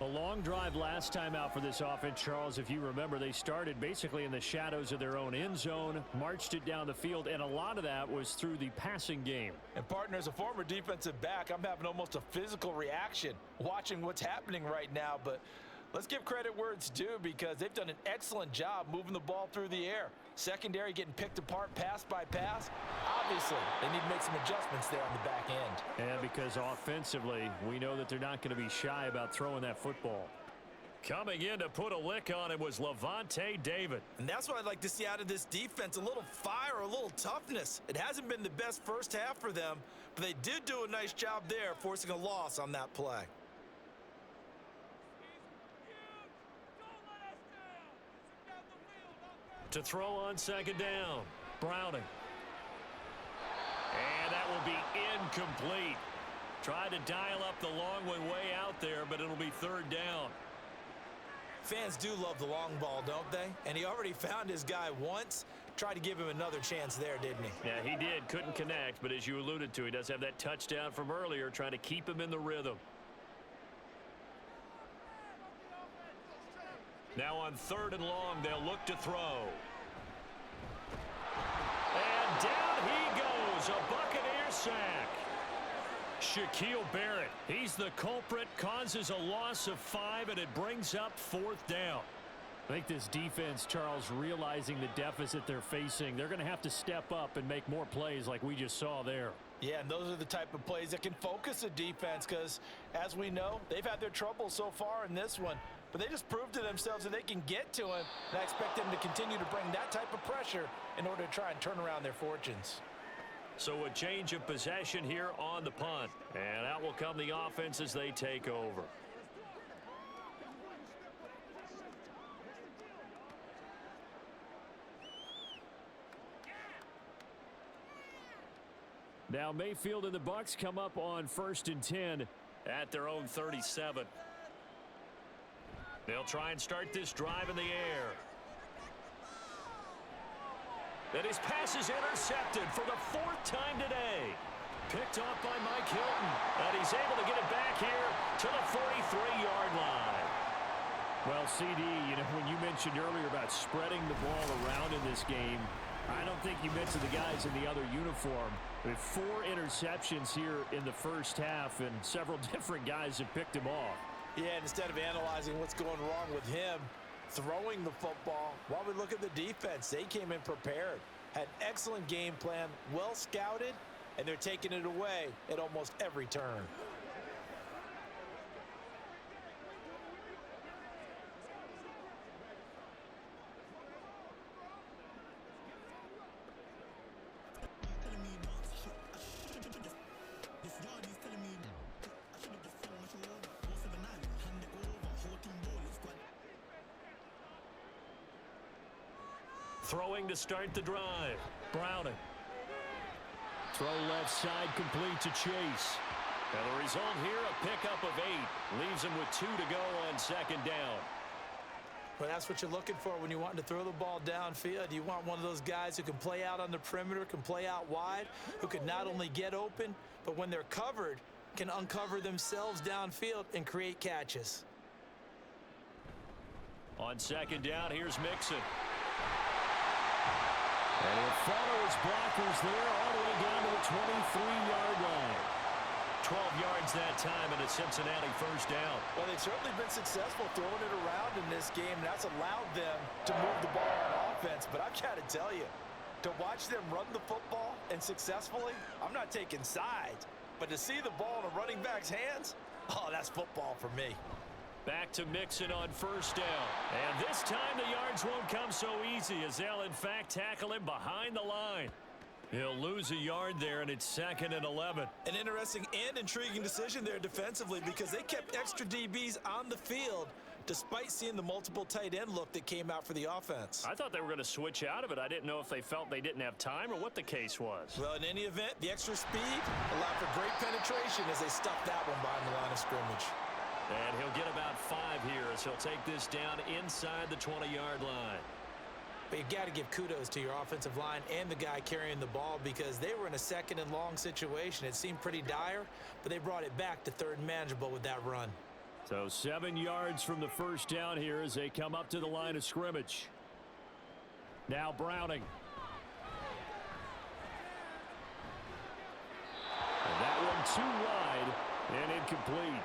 A long drive last time out for this offense, Charles. If you remember, they started basically in the shadows of their own end zone, marched it down the field, and a lot of that was through the passing game. And partner, as a former defensive back, I'm having almost a physical reaction watching what's happening right now. But let's give credit where it's due, because they've done an excellent job moving the ball through the air. Secondary getting picked apart pass by pass. Obviously, they need to make some adjustments there on the back end. And because offensively, we know that they're not going to be shy about throwing that football. Coming in to put a lick on it was Levante David. And that's what I'd like to see out of this defense, a little fire, a little toughness. It hasn't been the best first half for them, but they did do a nice job there, forcing a loss on that play. To throw on second down, Browning. And that will be incomplete. Tried to dial up the long one way out there, but it'll be third down. Fans do love the long ball, don't they? And he already found his guy once. Tried to give him another chance there, didn't he? Yeah, he did. Couldn't connect, but as you alluded to, he does have that touchdown from earlier, trying to keep him in the rhythm. Now on 3rd and long, they'll look to throw. And down he goes, a Buccaneer sack. Shaquille Barrett, he's the culprit, causes a loss of 5, and it brings up 4th down. I think this defense, Charles, realizing the deficit they're facing, they're going to have to step up and make more plays like we just saw there. Yeah, and those are the type of plays that can focus a defense, because, as we know, they've had their trouble so far in this one. But they just proved to themselves that they can get to him, and I expect them to continue to bring that type of pressure in order to try and turn around their fortunes. So a change of possession here on the punt. And out will come the offense as they take over. Now Mayfield and the Bucs come up on 1st and 10 at their own 37. They'll try and start this drive in the air. And his pass is intercepted for the 4th time today. Picked off by Mike Hilton. And he's able to get it back here to the 43-yard line. Well, CD, you know, when you mentioned earlier about spreading the ball around in this game, I don't think you mentioned the guys in the other uniform. With 4 interceptions here in the first half, and several different guys have picked him off. Yeah, and instead of analyzing what's going wrong with him, throwing the football, while we look at the defense, they came in prepared, had an excellent game plan, well scouted, and they're taking it away at almost every turn. Throwing to start the drive. Browning. Throw left side complete to Chase. And the result here, a pickup of 8. Leaves him with 2 to go on second down. Well, that's what you're looking for when you want to throw the ball downfield. You want one of those guys who can play out on the perimeter, can play out wide, who can not only get open, but when they're covered, can uncover themselves downfield and create catches. On second down, here's Mixon. And he'll follow his blockers there all the way down to the 23-yard line. 12 yards that time and a Cincinnati first down. Well, they've certainly been successful throwing it around in this game, and that's allowed them to move the ball on offense. But I've got to tell you, to watch them run the football and successfully, I'm not taking sides. But to see the ball in a running back's hands, oh, that's football for me. Back to Mixon on first down. And this time the yards won't come so easy as they'll, in fact, tackle him behind the line. He'll lose a yard there, and it's 2nd and 11. An interesting and intriguing decision there defensively because they kept extra DBs on the field despite seeing the multiple tight end look that came out for the offense. I thought they were going to switch out of it. I didn't know if they felt they didn't have time or what the case was. Well, in any event, the extra speed allowed for great penetration as they stuffed that one behind the line of scrimmage. And he'll get about 5 here as he'll take this down inside the 20-yard line. But you got to give kudos to your offensive line and the guy carrying the ball because they were in a 2nd and long situation. It seemed pretty dire, but they brought it back to 3rd and manageable with that run. So 7 yards from the first down here as they come up to the line of scrimmage. Now Browning. And that one too wide and incomplete.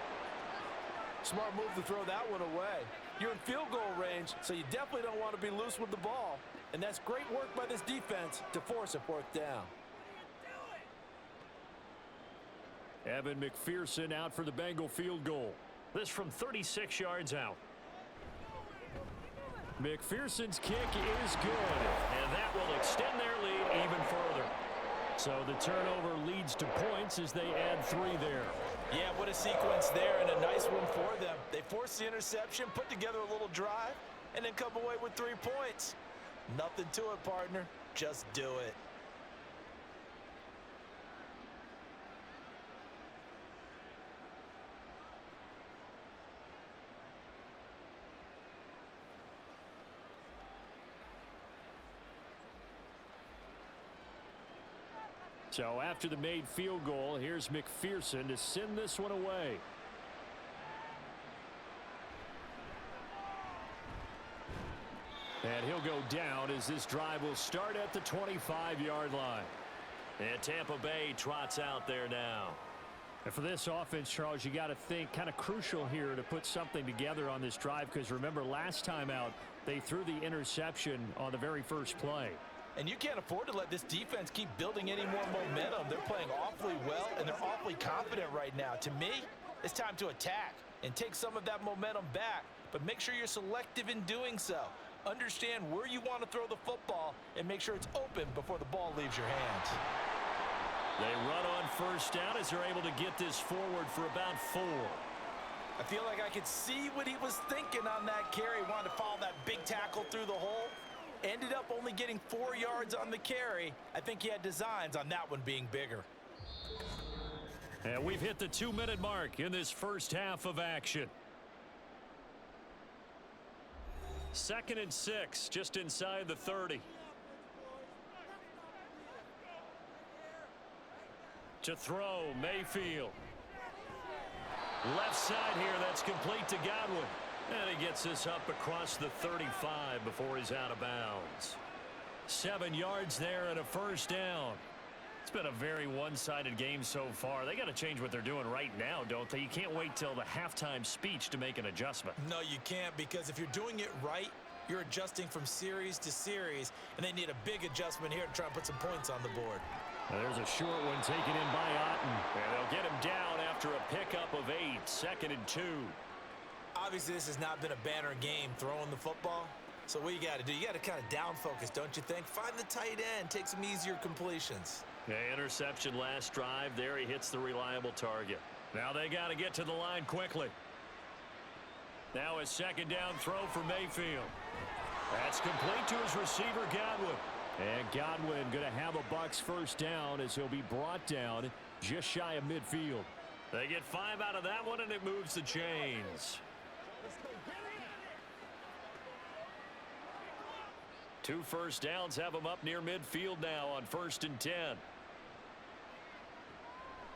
Smart move to throw that one away. You're in field goal range, so you definitely don't want to be loose with the ball. And that's great work by this defense to force a 4th down. Evan McPherson out for the Bengal field goal. This from 36 yards out. McPherson's kick is good, and that will extend their lead even further. So the turnover leads to points as they add 3 there. Yeah, what a sequence there, and a nice one for them. They forced the interception, put together a little drive, and then come away with 3 points. Nothing to it, partner. Just do it. So after the made field goal, here's McPherson to send this one away. And he'll go down as this drive will start at the 25-yard line. And Tampa Bay trots out there now. And for this offense, Charles, you got to think kind of crucial here to put something together on this drive because remember last time out they threw the interception on the very first play. And you can't afford to let this defense keep building any more momentum. They're playing awfully well, and they're awfully confident right now. To me, it's time to attack and take some of that momentum back, but make sure you're selective in doing so. Understand where you want to throw the football and make sure it's open before the ball leaves your hands. They run on first down as they're able to get this forward for about 4. I feel like I could see what he was thinking on that carry. Wanted to follow that big tackle through the hole. Ended up only getting 4 yards on the carry. I think he had designs on that one being bigger. And we've hit the 2-minute mark in this first half of action. 2nd and 6, just inside the 30. To throw, Mayfield. Left side here, that's complete to Godwin. And he gets this up across the 35 before he's out of bounds. 7 yards there and a first down. It's been a very one-sided game so far. They got to change what they're doing right now, don't they? You can't wait till the halftime speech to make an adjustment. No, you can't, because if you're doing it right, you're adjusting from series to series, and they need a big adjustment here to try and put some points on the board. Now there's a short one taken in by Otten. And they'll get him down after a pickup of 8, 2nd and 2. Obviously, this has not been a banner game throwing the football. So what you got to do, you got to kind of down focus, don't you think? Find the tight end, take some easier completions. Yeah, interception last drive. There he hits the reliable target. Now they got to get to the line quickly. Now a 2nd down throw for Mayfield. That's complete to his receiver, Godwin. And Godwin going to have a Bucs first down as he'll be brought down just shy of midfield. They get 5 out of that one, and it moves the chains. 2 first downs have them up near midfield now on 1st and 10.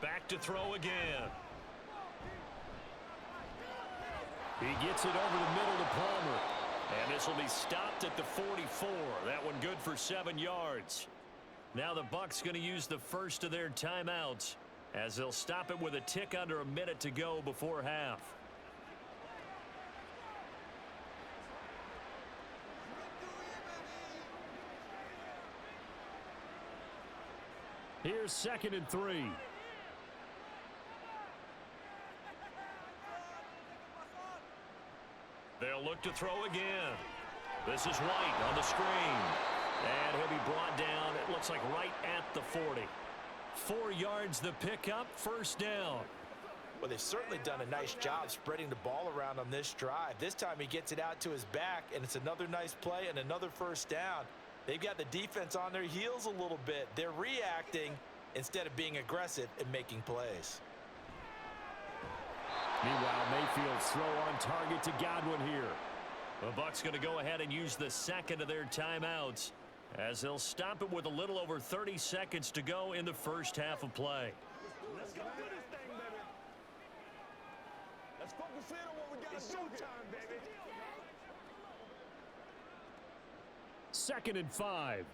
Back to throw again. He gets it over the middle to Palmer. And this will be stopped at the 44. That one good for 7 yards. Now the Bucs going to use the first of their timeouts as they'll stop it with a tick under a minute to go before half. Here's 2nd and 3. They'll look to throw again. This is White on the screen. And he'll be brought down, it looks like right at the 40. 4 yards the pickup, first down. Well, they've certainly done a nice job spreading the ball around on this drive. This time he gets it out to his back, and it's another nice play and another first down. They've got the defense on their heels a little bit. They're reacting instead of being aggressive and making plays. Meanwhile, Mayfield's throw on target to Godwin here. The Bucs going to go ahead and use the second of their timeouts as they'll stop it with a little over 30 seconds to go in the first half of play. Let's go do this thing, baby. Let's focus in on what we got to do. Showtime, baby. 2nd and 5.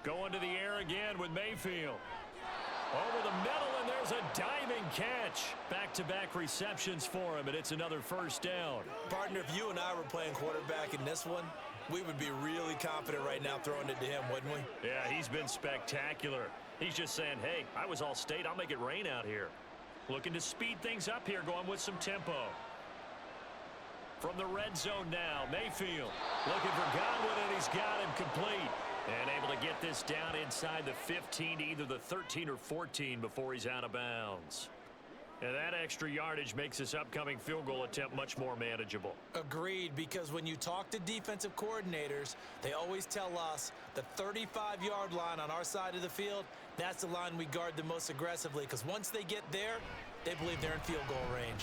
Going to the air again with Mayfield. Over the middle, and there's a diving catch. Back-to-back receptions for him, and it's another first down. Partner, if you and I were playing quarterback in this one, we would be really confident right now throwing it to him, wouldn't we? Yeah, he's been spectacular. He's just saying, hey, I was all state. I'll make it rain out here. Looking to speed things up here, going with some tempo. From the red zone now, Mayfield looking for Godwin, and he's got him complete. And able to get this down inside the 15 to either the 13 or 14 before he's out of bounds. And that extra yardage makes this upcoming field goal attempt much more manageable. Agreed, because when you talk to defensive coordinators, they always tell us the 35-yard line on our side of the field, that's the line we guard the most aggressively, because once they get there, they believe they're in field goal range.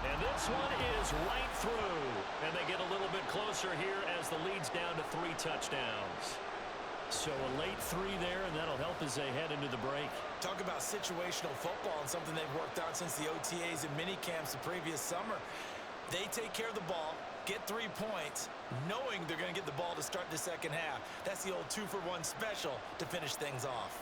And this one is right through. And they get a little bit closer here as the lead's down to 3 touchdowns. So a late 3 there, and that'll help as they head into the break. Talk about situational football and something they've worked on since the OTAs and mini camps the previous summer. They take care of the ball, get 3 points, knowing they're going to get the ball to start the second half. That's the old 2-for-1 special to finish things off.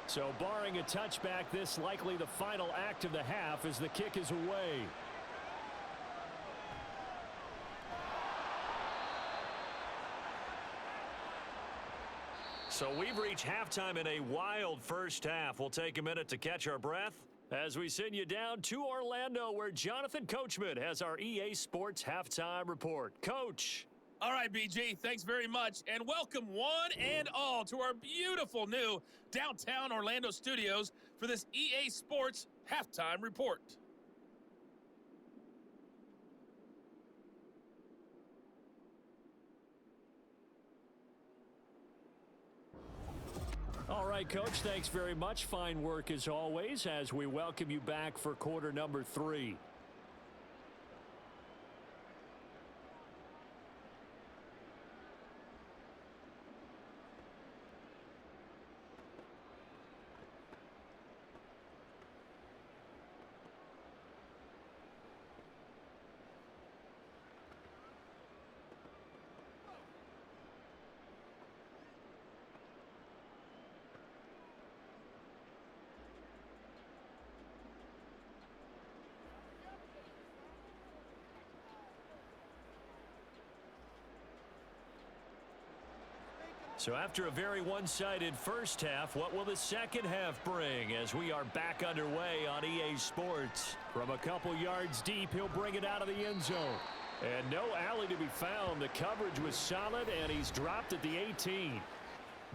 So barring a touchback, this likely the final act of the half as the kick is away. So we've reached halftime in a wild first half. We'll take a minute to catch our breath as we send you down to Orlando, where Jonathan Coachman has our EA Sports Halftime Report. Coach. All right, BG, thanks very much, and welcome one and all to our beautiful new downtown Orlando studios for this EA Sports Halftime Report. All right, Coach, thanks very much. Fine work as always as we welcome you back for quarter number 3. So after a very one-sided first half, what will the second half bring as we are back underway on EA Sports? From a couple yards deep, he'll bring it out of the end zone. And no alley to be found. The coverage was solid, and he's dropped at the 18.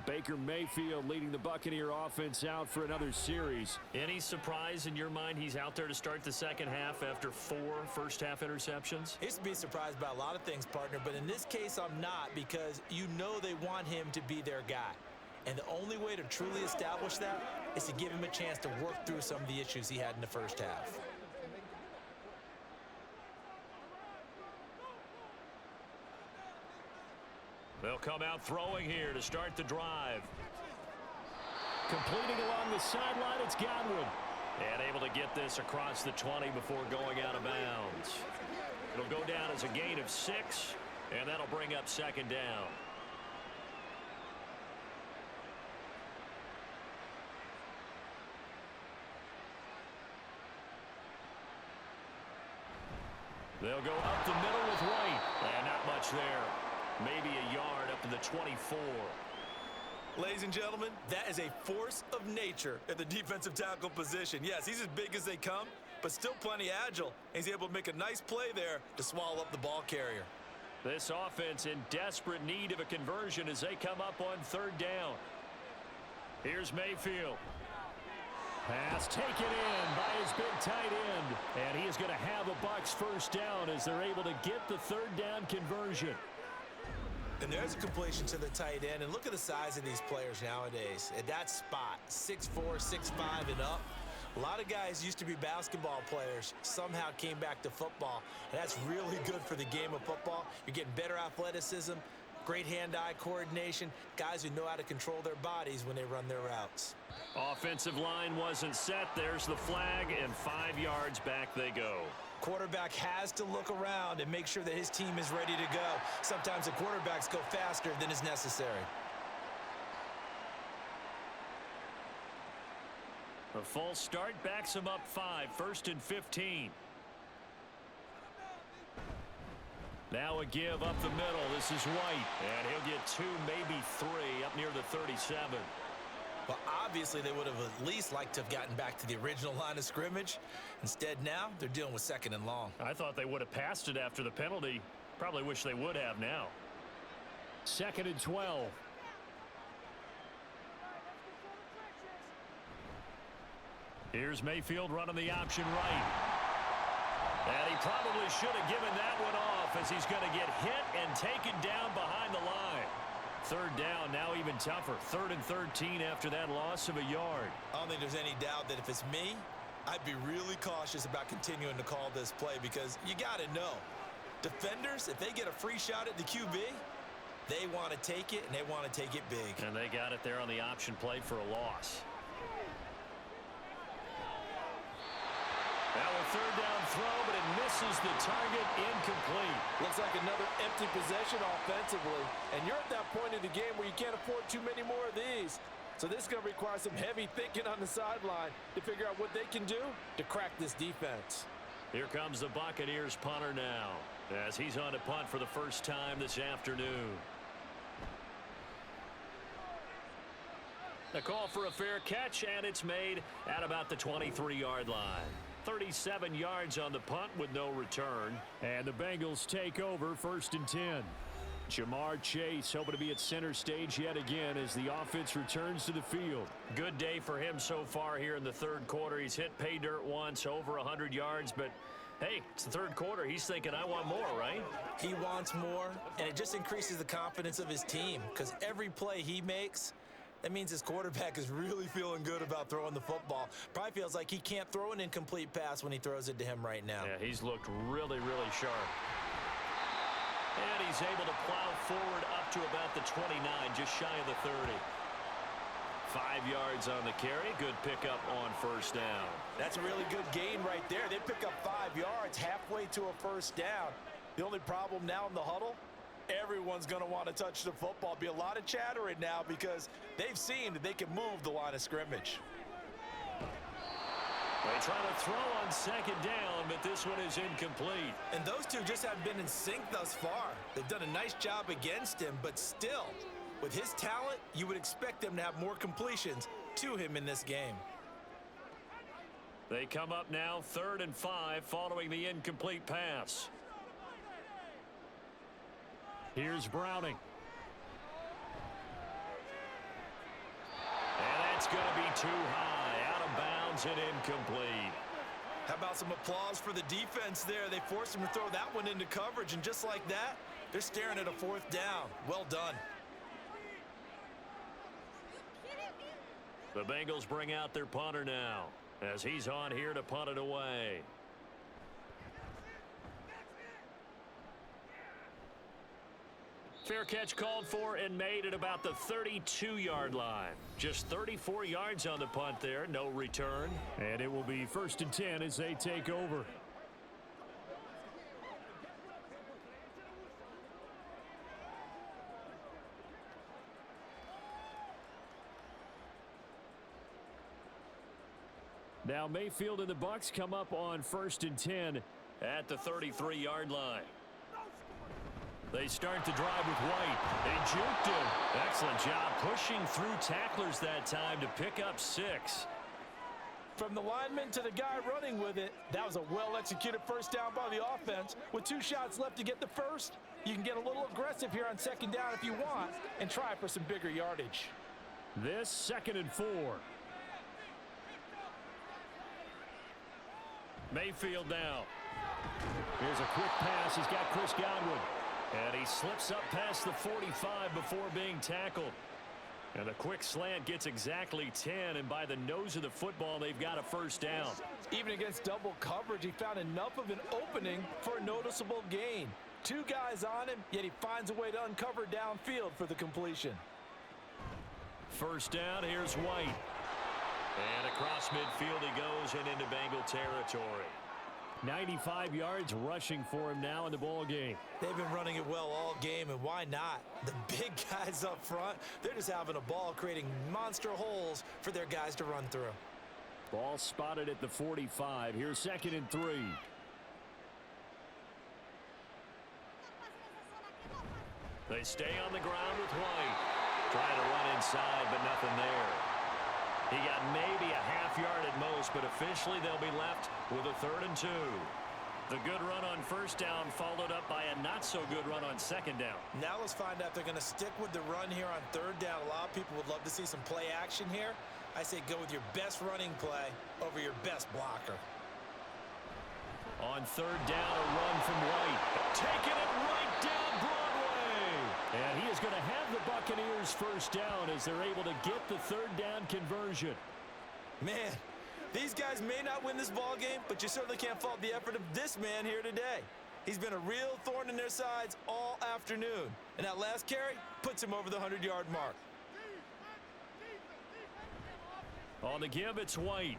Baker Mayfield leading the Buccaneer offense out for another series. Any surprise in your mind he's out there to start the second half after 4 first-half interceptions? I used to be surprised by a lot of things, partner, but in this case I'm not, because you know they want him to be their guy. And the only way to truly establish that is to give him a chance to work through some of the issues he had in the first half. They'll come out throwing here to start the drive. Completing along the sideline, it's Godwin. And able to get this across the 20 before going out of bounds. It'll go down as a gain of 6, and that'll bring up second down. They'll go up the middle with White. And not much there. Maybe a yard up to the 24. Ladies and gentlemen, that is a force of nature at the defensive tackle position. Yes, he's as big as they come, but still plenty agile. And he's able to make a nice play there to swallow up the ball carrier. This offense in desperate need of a conversion as they come up on third down. Here's Mayfield. Pass taken in by his big tight end. And he is going to have a Bucs first down as they're able to get the third down conversion. And there's a completion to the tight end. And look at the size of these players nowadays. At that spot, 6'4", 6'5", and up. A lot of guys used to be basketball players, somehow came back to football. And that's really good for the game of football. You're getting better athleticism, great hand-eye coordination, guys who know how to control their bodies when they run their routes. Offensive line wasn't set. There's the flag, and 5 yards back they go. Quarterback has to look around and make sure that his team is ready to go. Sometimes the quarterbacks go faster than is necessary. A false start backs him up 5, 1st and 15. Now a give up the middle. This is White, and he'll get 2, maybe 3 up near the 37. Well, obviously, they would have at least liked to have gotten back to the original line of scrimmage. Instead, now, they're dealing with 2nd and long. I thought they would have passed it after the penalty. Probably wish they would have now. 2nd and 12. Here's Mayfield running the option right. And he probably should have given that one off as he's going to get hit and taken down behind the line. Third down, now even tougher. 3rd and 13 after that loss of a yard. I don't think there's any doubt that if it's me, I'd be really cautious about continuing to call this play because you got to know. Defenders, if they get a free shot at the QB, they want to take it, and they want to take it big. And they got it there on the option play for a loss. Now a 3rd down throw, but it misses the target, incomplete. Looks like another empty possession offensively. And you're at that point in the game where you can't afford too many more of these. So this is going to require some heavy thinking on the sideline to figure out what they can do to crack this defense. Here comes the Buccaneers punter now as he's on to punt for the first time this afternoon. The call for a fair catch, and it's made at about the 23-yard line. 37 yards on the punt with no return. And the Bengals take over 1st and 10. Jamar Chase hoping to be at center stage yet again as the offense returns to the field. Good day for him so far here in the 3rd quarter. He's hit pay dirt once, over 100 yards, but hey, it's the 3rd quarter. He's thinking, I want more, right? He wants more, and it just increases the confidence of his team because every play he makes, that means his quarterback is really feeling good about throwing the football. Probably feels like he can't throw an incomplete pass when he throws it to him right now. Yeah, he's looked really, really sharp. And he's able to plow forward up to about the 29, just shy of the 30. 5 yards on the carry. Good pickup on 1st down. That's a really good gain right there. They pick up 5 yards halfway to a 1st down. The only problem now in the huddle, everyone's going to want to touch the football. Be a lot of chattering now because they've seen that they can move the line of scrimmage. They try to throw on 2nd down, but this one is incomplete. And those two just have been in sync thus far. They've done a nice job against him, but still, with his talent, you would expect them to have more completions to him in this game. They come up now 3rd and 5 following the incomplete pass. Here's Browning. And that's going to be too high. Out of bounds and incomplete. How about some applause for the defense there? They forced him to throw that one into coverage, and just like that, they're staring at a 4th down. Well done. The Bengals bring out their punter now as he's on here to punt it away. Fair catch called for and made at about the 32-yard line. Just 34 yards on the punt there, no return. And it will be 1st and 10 as they take over. Now Mayfield and the Bucs come up on 1st and 10 at the 33-yard line. They start the drive with White. They juked him. Excellent job pushing through tacklers that time to pick up 6. From the lineman to the guy running with it, that was a well-executed first down by the offense. With 2 shots left to get the first, you can get a little aggressive here on 2nd down if you want and try for some bigger yardage. This 2nd and 4. Mayfield now. Here's a quick pass. He's got Chris Godwin. And he slips up past the 45 before being tackled. And the quick slant gets exactly 10, and by the nose of the football, they've got a first down. Even against double coverage, he found enough of an opening for a noticeable gain. 2 guys on him, yet he finds a way to uncover downfield for the completion. First down, here's White. And across midfield he goes and into Bengal territory. 95 yards rushing for him now in the ball game. They've been running it well all game, and why not? The big guys up front, they're just having a ball, creating monster holes for their guys to run through. Ball spotted at the 45. Here's 2nd and 3. They stay on the ground with White. Trying to run inside, but nothing there. He got maybe a half yard at most, but officially they'll be left with a 3rd and 2. The good run on first down followed up by a not-so-good run on 2nd down. Now let's find out if they're going to stick with the run here on 3rd down. A lot of people would love to see some play action here. I say go with your best running play over your best blocker. On 3rd down, a run from White. Taking it right down Broadway. And he is going to have the Buccaneers first down as they're able to get the 3rd down conversion. Man, these guys may not win this ball game, but you certainly can't fault the effort of this man here today. He's been a real thorn in their sides all afternoon. And that last carry puts him over the 100-yard mark. On the give, it's White.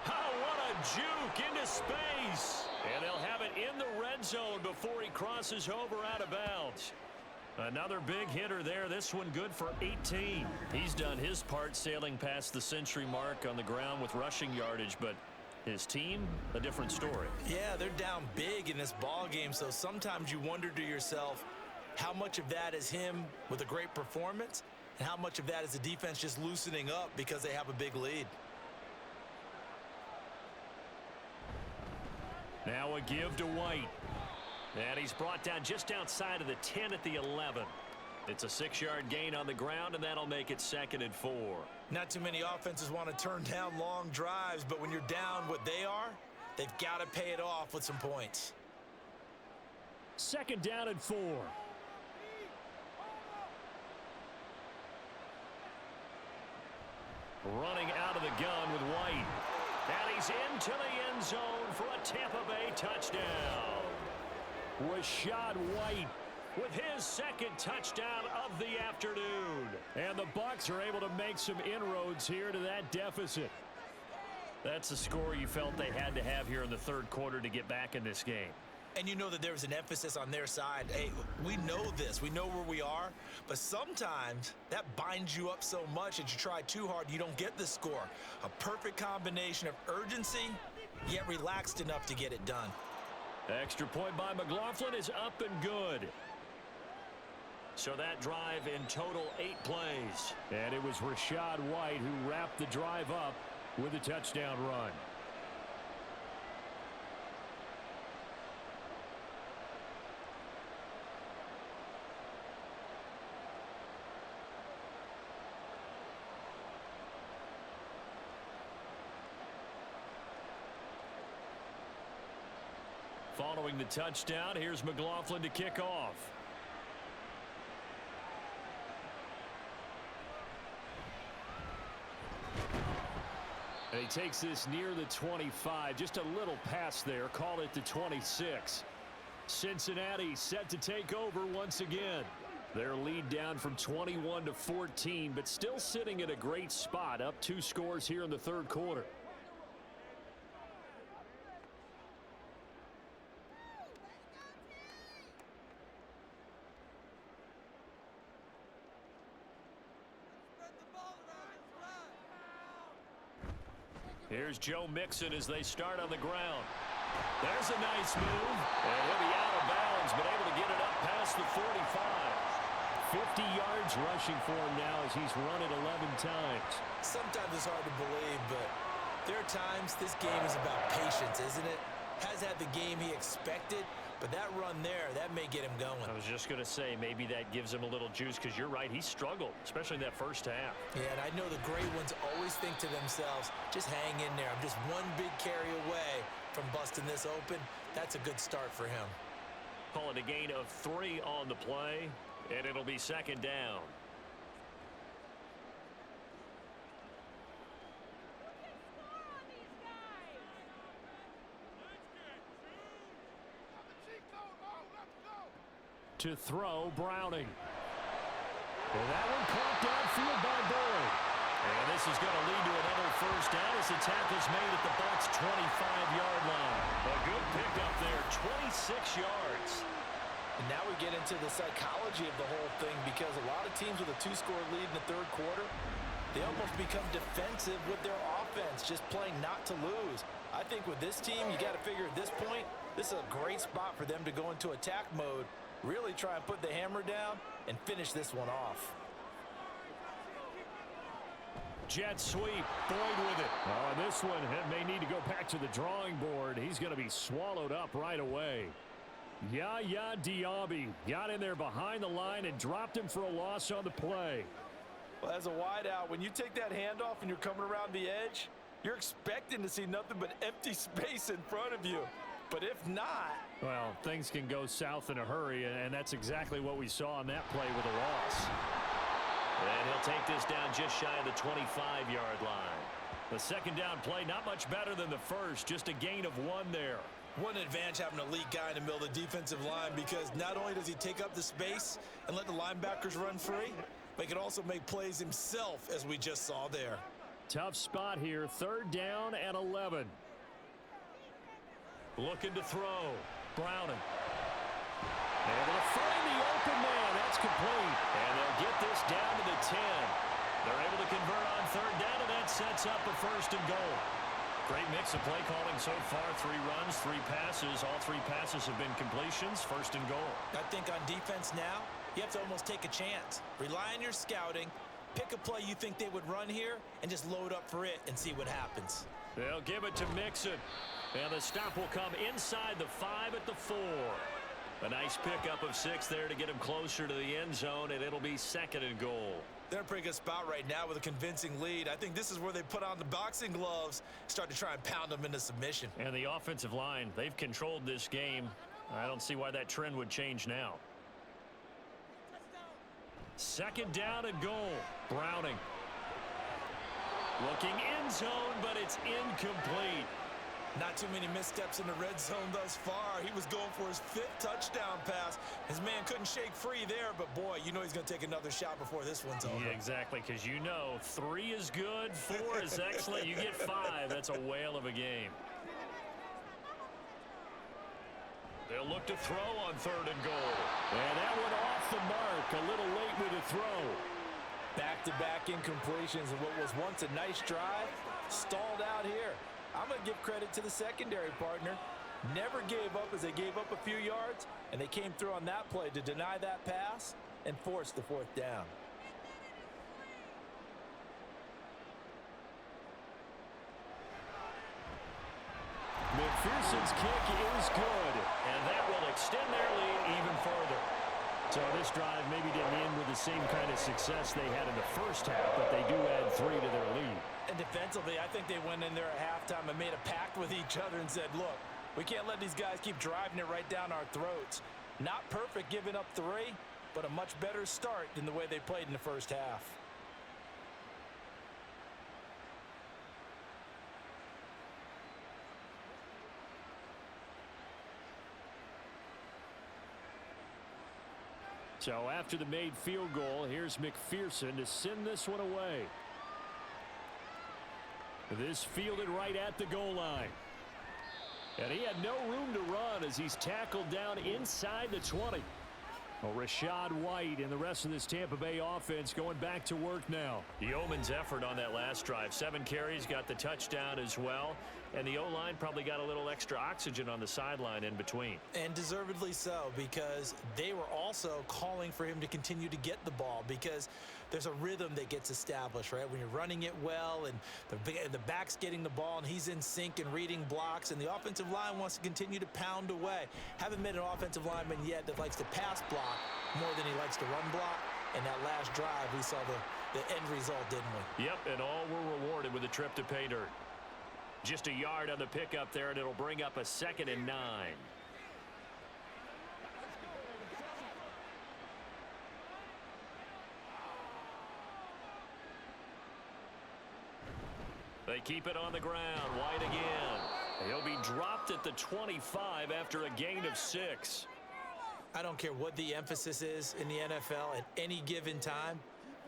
Oh, what a juke into space. And they'll have it in the red zone before he crosses over out of bounds. Another big hitter there. This one good for 18. He's done his part sailing past the century mark on the ground with rushing yardage, but his team, a different story. Yeah, they're down big in this ball game, so sometimes you wonder to yourself how much of that is him with a great performance and how much of that is the defense just loosening up because they have a big lead. Now a give to White. And he's brought down just outside of the 10 at the 11. It's a 6-yard gain on the ground, and that'll make it 2nd and 4. Not too many offenses want to turn down long drives, but when you're down what they are, they've got to pay it off with some points. 2nd down and 4. Running out of the gun with White. And he's into the end zone for a Tampa Bay touchdown. Rashad White with his 2nd touchdown of the afternoon. And the Bucs are able to make some inroads here to that deficit. That's the score you felt they had to have here in the 3rd quarter to get back in this game. And you know that there was an emphasis on their side. Hey, we know this. We know where we are. But sometimes that binds you up so much that you try too hard, you don't get the score. A perfect combination of urgency, yet relaxed enough to get it done. Extra point by McLaughlin is up and good. So that drive in total 8 plays. And it was Rashad White who wrapped the drive up with a touchdown run. Following the touchdown, here's McLaughlin to kick off. And he takes this near the 25. Just a little pass there. Call it the 26. Cincinnati set to take over once again. Their lead down from 21 to 14, but still sitting at a great spot, up 2 scores here in the third quarter. Here's Joe Mixon as they start on the ground. There's a nice move, and he'll be out of bounds, but able to get it up past the 45. 50 yards rushing for him now as he's run it 11 times. Sometimes it's hard to believe, but there are times this game is about patience, isn't it? Has had the game he expected, but that run there, that may get him going. I was just going to say, maybe that gives him a little juice, because you're right, he struggled, especially in that first half. Yeah, and I know the great ones always think to themselves, just hang in there. I'm just one big carry away from busting this open. That's a good start for him. Call it a gain of 3 on the play, and it'll be second down. To throw, Browning. And that one caught downfield by Boyd. And this is going to lead to another first down as the tackle's made at the Bucs' 25-yard line. A good pickup there, 26 yards. And now we get into the psychology of the whole thing, because a lot of teams with a 2-score lead in the third quarter, they almost become defensive with their offense, just playing not to lose. I think with this team, you got to figure at this point, this is a great spot for them to go into attack mode, really try and put the hammer down and finish this one off. Jet sweep, Boyd with it. Oh, this one may need to go back to the drawing board. He's going to be swallowed up right away. Yaya Diaby got in there behind the line and dropped him for a loss on the play. Well, as a wideout, when you take that handoff and you're coming around the edge, you're expecting to see nothing but empty space in front of you. But if not... Well, things can go south in a hurry, and that's exactly what we saw on that play with a loss. And he'll take this down just shy of the 25-yard line. The second down play, not much better than the first, just a gain of 1 there. What an advantage having an elite guy in the middle of the defensive line, because not only does he take up the space and let the linebackers run free, but he can also make plays himself, as we just saw there. Tough spot here, third down and 11. Looking to throw. Browning. Able to find the open man. That's complete. And they'll get this down to the 10. They're able to convert on third down, and that sets up a first and goal. Great mix of play calling so far. 3 runs, 3 passes. All 3 passes have been completions. First and goal. I think on defense now, you have to almost take a chance. Rely on your scouting. Pick a play you think they would run here and just load up for it and see what happens. They'll give it to Mixon. And the stop will come inside the 5 at the 4. A nice pickup of 6 there to get him closer to the end zone, and it'll be second and goal. They're in a pretty good spot right now with a convincing lead. I think this is where they put on the boxing gloves, start to try and pound them into submission. And the offensive line, they've controlled this game. I don't see why that trend would change now. Second down and goal. Browning. Looking end zone, but it's incomplete. Not too many missteps in the red zone thus far. He was going for his 5th touchdown pass. His man couldn't shake free there, but boy, you know he's going to take another shot before this one's over. Yeah, exactly, because you know 3 is good, 4 is excellent. You get 5. That's a whale of a game. They'll look to throw on third and goal. And that one off the mark. A little late with the throw. Back-to-back incompletions, and what was once a nice drive stalled out here. I'm going to give credit to the secondary partner. Never gave up as they gave up a few yards, and they came through on that play to deny that pass and force the 4th down. McPherson's kick is good, and that will extend their lead even further. So this drive maybe didn't end with the same kind of success they had in the first half, but they do add 3 to their lead. And defensively, I think they went in there at halftime and made a pact with each other and said, look, we can't let these guys keep driving it right down our throats. Not perfect giving up 3, but a much better start than the way they played in the first half. So after the made field goal, here's McPherson to send this one away. This fielded right at the goal line. And he had no room to run as he's tackled down inside the 20. Well, Rachaad White and the rest of this Tampa Bay offense going back to work now. Yeoman's effort on that last drive. 7 carries, got the touchdown as well. And the O-line probably got a little extra oxygen on the sideline in between. And deservedly so, because they were also calling for him to continue to get the ball, because there's a rhythm that gets established, right? When you're running it well and the back's getting the ball and he's in sync and reading blocks, and the offensive line wants to continue to pound away. Haven't met an offensive lineman yet that likes to pass block more than he likes to run block. And that last drive, we saw the end result, didn't we? Yep, and all were rewarded with a trip to pay dirt. Just a yard on the pickup there, and it'll bring up a 2nd and 9. They keep it on the ground. White again. He'll be dropped at the 25 after a gain of 6. I don't care what the emphasis is in the NFL at any given time.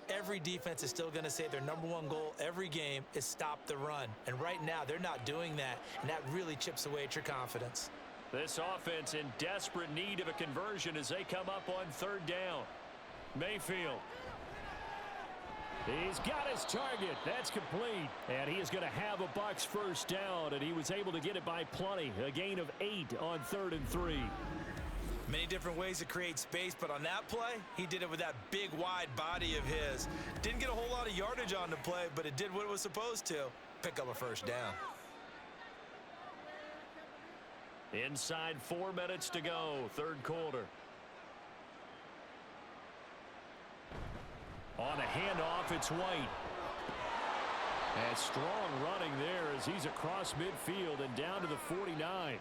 Every defense is still going to say their #1 goal every game is stop the run. And right now, they're not doing that, and that really chips away at your confidence. This offense in desperate need of a conversion as they come up on 3rd down. Mayfield. He's got his target. That's complete. And he is going to have a Bucs first down, and he was able to get it by plenty. A gain of 8 on 3rd and 3. Many different ways to create space, but on that play, he did it with that big, wide body of his. Didn't get a whole lot of yardage on the play, but it did what it was supposed to. Pick up a first down. Inside 4 minutes to go, 3rd quarter. On a handoff, it's White. And strong running there as he's across midfield and down to the 49.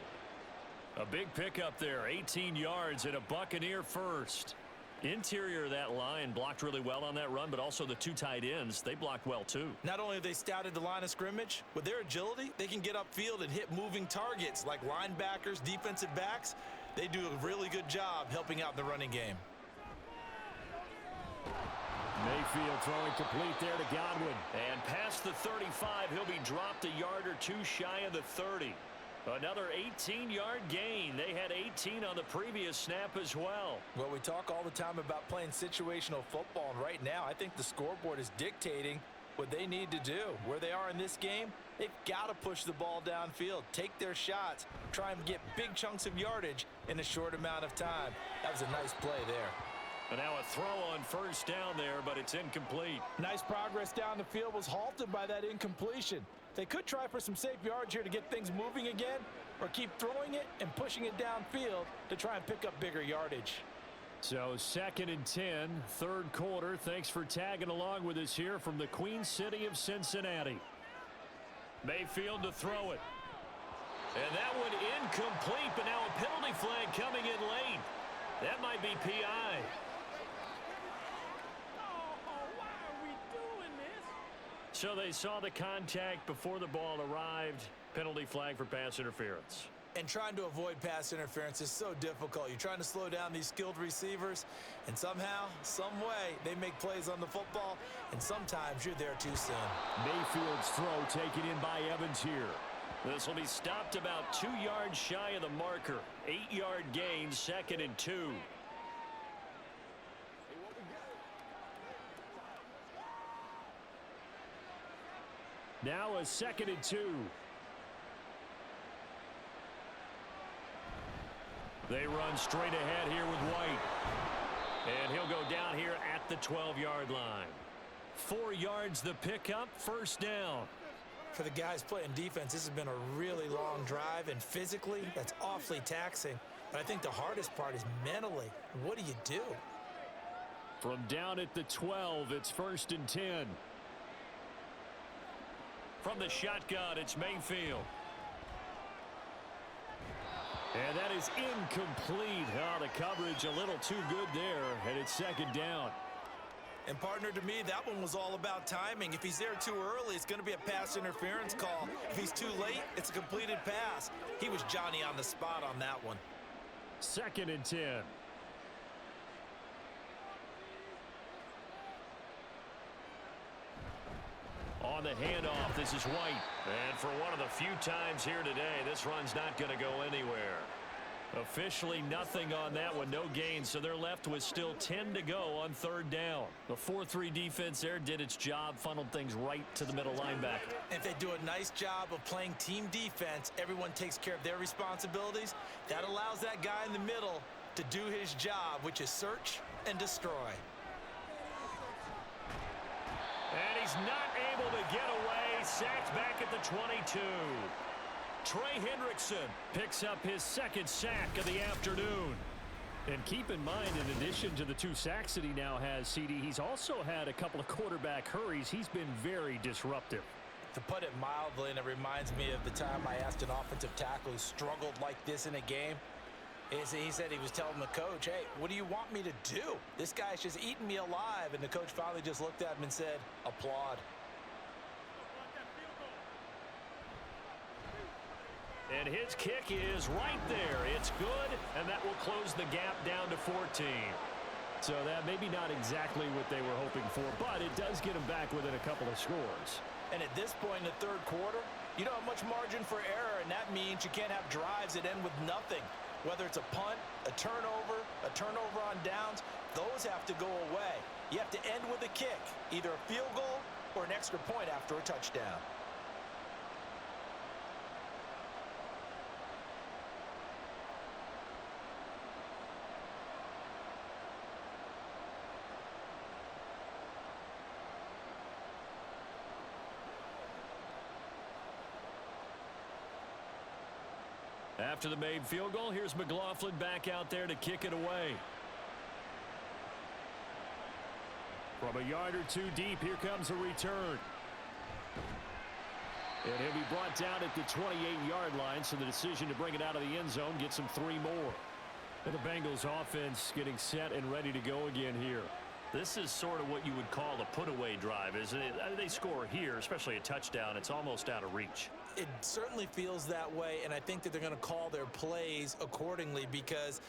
A big pickup there, 18 yards and a Buccaneer first. Interior of that line blocked really well on that run, but also the 2 tight ends, they blocked well too. Not only have they scouted the line of scrimmage, with their agility, they can get upfield and hit moving targets like linebackers, defensive backs. They do a really good job helping out in the running game. Mayfield throwing complete there to Godwin. And past the 35, he'll be dropped a yard or 2 shy of the 30. Another 18-yard gain. They had 18 on the previous snap as well. Well, we talk all the time about playing situational football, and right now I think the scoreboard is dictating what they need to do. Where they are in this game, they've got to push the ball downfield, take their shots, try and get big chunks of yardage in a short amount of time. That was a nice play there. And now a throw on first down there, but it's incomplete. Nice progress down the field was halted by that incompletion. They could try for some safe yards here to get things moving again, or keep throwing it and pushing it downfield to try and pick up bigger yardage. So 2nd and 10, 3rd quarter. Thanks for tagging along with us here from the Queen City of Cincinnati. Mayfield to throw it. And that one incomplete, but now a penalty flag coming in late. That might be PI. So they saw the contact before the ball arrived. Penalty flag for pass interference. And trying to avoid pass interference is so difficult. You're trying to slow down these skilled receivers, and somehow, some way, they make plays on the football, and sometimes you're there too soon. Mayfield's throw taken in by Evans here. This will be stopped about 2 yards shy of the marker. 8-yard gain, 2nd and 2. Now a 2nd and 2. They run straight ahead here with White. And he'll go down here at the 12-yard line. 4 yards the pickup, first down. For the guys playing defense, this has been a really long drive, and physically, that's awfully taxing. But I think the hardest part is mentally. What do you do? From down at the 12, it's 1st and 10. From the shotgun, it's Mayfield. And that is incomplete. Oh, the coverage a little too good there, and it's 2nd down. And partner, to me, that one was all about timing. If he's there too early, it's going to be a pass interference call. If he's too late, it's a completed pass. He was Johnny on the spot on that one. 2nd and 10. On the handoff, this is White. And for one of the few times here today, this run's not going to go anywhere. Officially nothing on that one, no gain, so they're left with still 10 to go on third down. The 4-3 defense there did its job, funneled things right to the middle linebacker. If they do a nice job of playing team defense, everyone takes care of their responsibilities. That allows that guy in the middle to do his job, which is search and destroy. And he's not able to get away, sacked back at the 22. Trey Hendrickson picks up his second sack of the afternoon. And keep in mind, in addition to the 2 sacks that he now has, CD, he's also had a couple of quarterback hurries. He's been very disruptive. To put it mildly, and it reminds me of the time I asked an offensive tackle who struggled like this in a game. He said he was telling the coach, hey, what do you want me to do? This guy's just eating me alive. And the coach finally just looked at him and said, applaud. And his kick is right there. It's good, and that will close the gap down to 14. So that maybe not exactly what they were hoping for, but it does get them back within a couple of scores. And at this point in the third quarter, you don't have much margin for error, and that means you can't have drives that end with nothing. Whether it's a punt, a turnover on downs, those have to go away. You have to end with a kick, either a field goal or an extra point after a touchdown. After the made field goal, here's McLaughlin back out there to kick it away. From a yard or 2 deep, here comes a return. And he'll be brought down at the 28-yard line, so the decision to bring it out of the end zone gets him 3 more. And the Bengals offense getting set and ready to go again here. This is sort of what you would call a put-away drive, isn't it? They score here, especially a touchdown. It's almost out of reach. It certainly feels that way, and I think that they're going to call their plays accordingly, because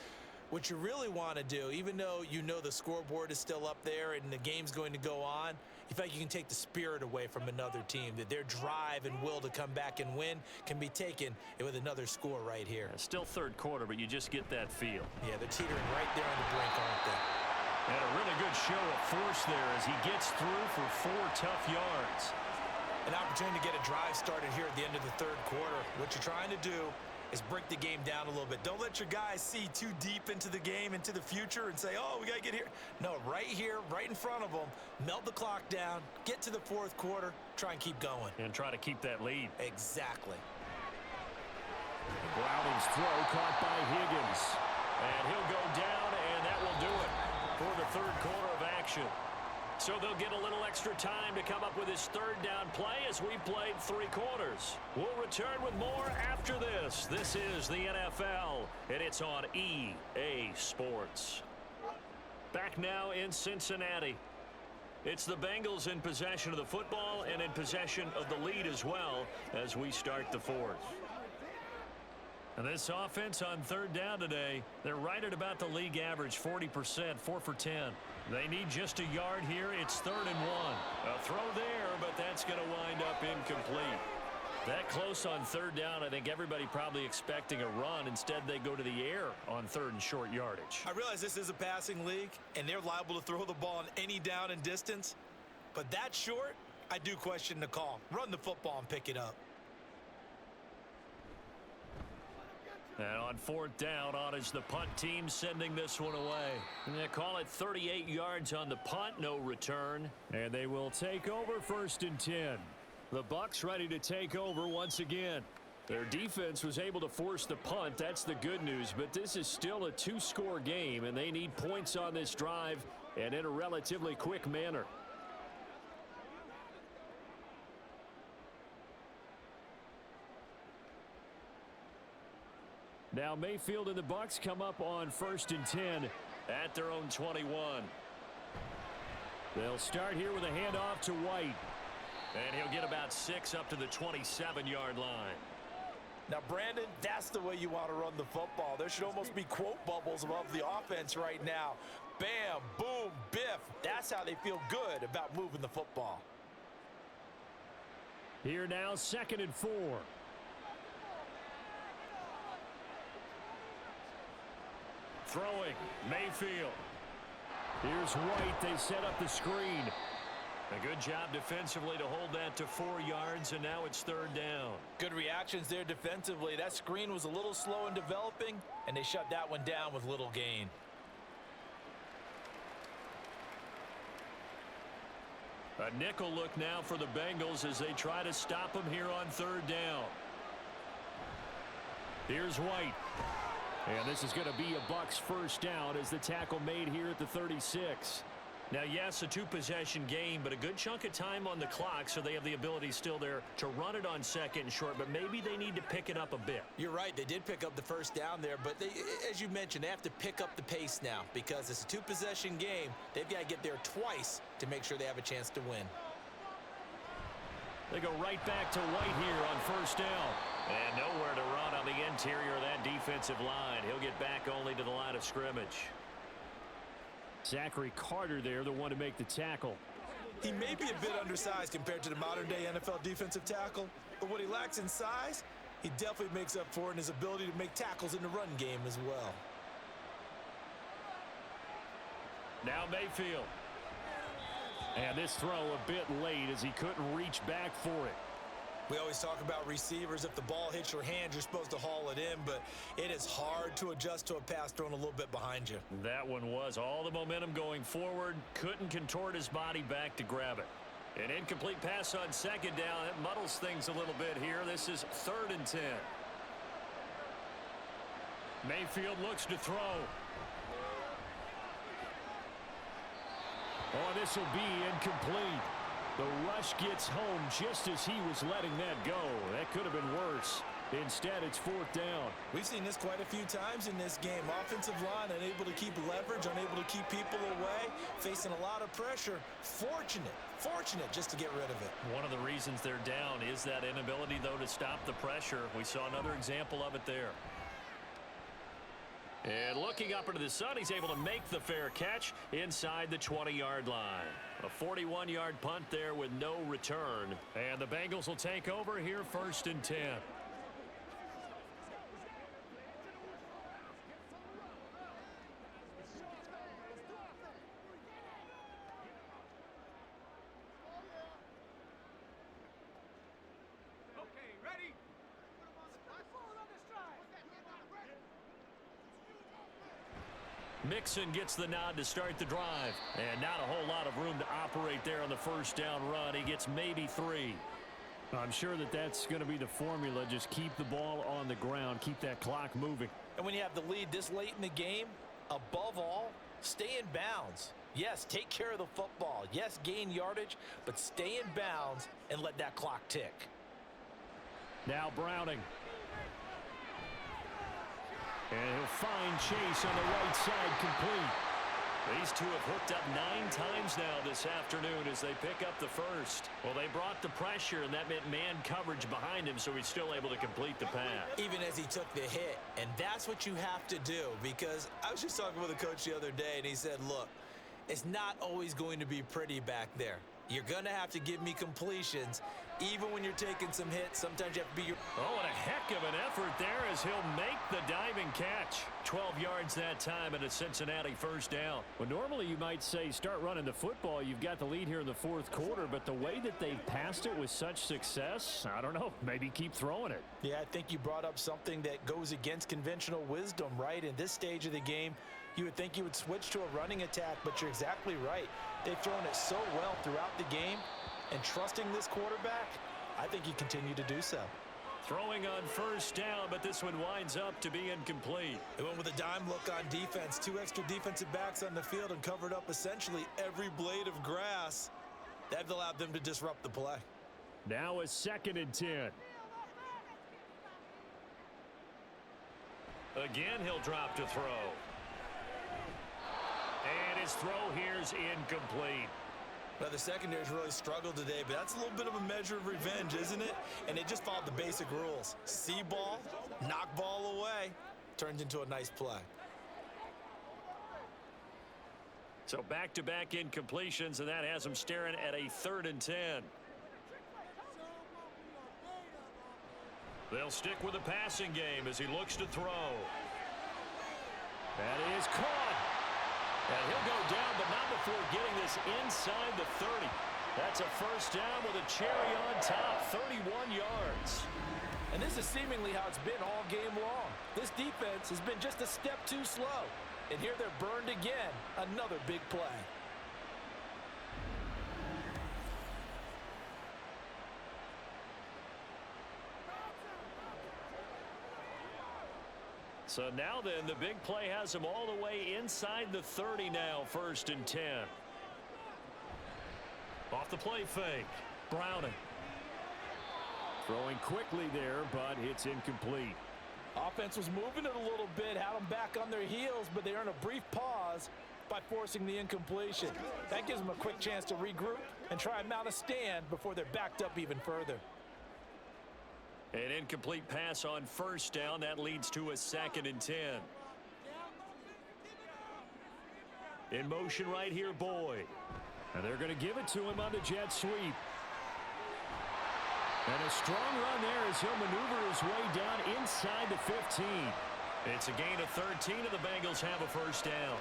what you really want to do, even though you know the scoreboard is still up there and the game's going to go on, you feel like you can take the spirit away from another team, that their drive and will to come back and win can be taken with another score right here. Still third quarter, but you just get that feel. Yeah, they're teetering right there on the brink, aren't they? And a really good show of force there as he gets through for 4 tough yards. An opportunity to get a drive started here at the end of the third quarter. What you're trying to do is break the game down a little bit. Don't let your guys see too deep into the game, into the future, and say, oh, we got to get here. No, right here, right in front of them, melt the clock down, get to the fourth quarter, try and keep going. And try to keep that lead. Exactly. Browning's throw caught by Higgins. And he'll go down, and that will do it for the third quarter of action. So they'll get a little extra time to come up with his third down play as we played 3 quarters. We'll return with more after this. This is the NFL, and it's on EA Sports. Back now in Cincinnati. It's the Bengals in possession of the football and in possession of the lead as well as we start the fourth. And this offense on third down today, they're right at about the league average, 40%, 4 for 10. They need just a yard here. It's 3rd and 1. A throw there, but that's going to wind up incomplete. That close on third down, I think everybody probably expecting a run. Instead, they go to the air on 3rd and short yardage. I realize this is a passing league, and they're liable to throw the ball on any down and distance. But that short, I do question the call. Run the football and pick it up. And on 4th down, on is the punt team sending this one away. And they call it 38 yards on the punt, no return. And they will take over 1st and 10. The Bucs ready to take over once again. Their defense was able to force the punt. That's the good news. But this is still a 2-score game, and they need points on this drive and in a relatively quick manner. Now Mayfield and the Bucs come up on 1st and 10 at their own 21. They'll start here with a handoff to White. And he'll get about 6 up to the 27-yard line. Now, Brandon, that's the way you want to run the football. There should almost be quote bubbles above the offense right now. Bam, boom, biff. That's how they feel good about moving the football. Here now, 2nd and 4. Throwing, Mayfield. Here's White. They set up the screen. A good job defensively to hold that to 4 yards, and now it's 3rd down. Good reactions there defensively. That screen was a little slow in developing, and they shut that one down with little gain. A nickel look now for the Bengals as they try to stop him here on 3rd down. Here's White. And this is going to be a Bucs first down as the tackle made here at the 36. Now, yes, a 2-possession game, but a good chunk of time on the clock, so they have the ability still there to run it on 2nd and short, but maybe they need to pick it up a bit. You're right. They did pick up the first down there, but they, as you mentioned, they have to pick up the pace now because it's a 2-possession game. They've got to get there twice to make sure they have a chance to win. They go right back to White here on 1st down. And nowhere to run on the interior of that defensive line. He'll get back only to the line of scrimmage. Zachary Carter there, the one to make the tackle. He may be a bit undersized compared to the modern-day NFL defensive tackle, but what he lacks in size, he definitely makes up for in his ability to make tackles in the run game as well. Now Mayfield. And this throw a bit late as he couldn't reach back for it. We always talk about receivers. If the ball hits your hand, you're supposed to haul it in, but it is hard to adjust to a pass thrown a little bit behind you. That one was all the momentum going forward. Couldn't contort his body back to grab it. An incomplete pass on 2nd down. That muddles things a little bit here. This is 3rd and 10. Mayfield looks to throw. Oh, this will be incomplete. The rush gets home just as he was letting that go. That could have been worse. Instead, it's 4th down. We've seen this quite a few times in this game. Offensive line unable to keep leverage, unable to keep people away, facing a lot of pressure. Fortunate just to get rid of it. One of the reasons they're down is that inability, though, to stop the pressure. We saw another example of it there. And looking up into the sun, he's able to make the fair catch inside the 20-yard line. A 41-yard punt there with no return. And the Bengals will take over here 1st and 10. Mixon gets the nod to start the drive. And not a whole lot of room to operate there on the 1st down run. He gets maybe 3. I'm sure that that's going to be the formula. Just keep the ball on the ground. Keep that clock moving. And when you have the lead this late in the game, above all, stay in bounds. Yes, take care of the football. Yes, gain yardage, but stay in bounds and let that clock tick. Now Browning. And he'll find Chase on the right side complete. These two have hooked up 9 times now this afternoon as they pick up the first. Well, they brought the pressure, and that meant man coverage behind him, so he's still able to complete the pass. Even as he took the hit, and that's what you have to do, because I was just talking with a coach the other day, and he said, look, it's not always going to be pretty back there. You're going to have to give me completions. Even when you're taking some hits, sometimes you have to be your... Oh, and a heck of an effort there as he'll make the diving catch. 12 yards that time and a Cincinnati 1st down. Well, normally you might say start running the football. You've got the lead here in the 4th quarter, but the way that they've passed it with such success, I don't know, maybe keep throwing it. Yeah, I think you brought up something that goes against conventional wisdom, right? In this stage of the game, you would think you would switch to a running attack, but you're exactly right. They've thrown it so well throughout the game, and trusting this quarterback, I think he continued to do so. Throwing on 1st down, but this one winds up to be incomplete. They went with a dime look on defense. 2 extra defensive backs on the field and covered up essentially every blade of grass. That allowed them to disrupt the play. Now a 2nd and 10. Again, he'll drop to throw. And his throw here's incomplete. Well, the secondary's really struggled today, but that's a little bit of a measure of revenge, isn't it? And they just followed the basic rules. See ball, knock ball away, turns into a nice play. So back-to-back incompletions, and that has them staring at a 3rd and 10. They'll stick with the passing game as he looks to throw. That is caught. And he'll go down, but not before getting this inside the 30. That's a first down with a cherry on top, 31 yards. And this is seemingly how it's been all game long. This defense has been just a step too slow. And here they're burned again. Another big play. So now then, the big play has him all the way inside the 30 now, 1st and 10. Off the play fake, Browning. Throwing quickly there, but it's incomplete. Offense was moving it a little bit, had them back on their heels, but they earn a brief pause by forcing the incompletion. That gives them a quick chance to regroup and try and mount a stand before they're backed up even further. An incomplete pass on 1st down. That leads to a 2nd and 10. In motion right here, Boyd. And they're going to give it to him on the jet sweep. And a strong run there as he'll maneuver his way down inside the 15. It's a gain of 13, and the Bengals have a first down.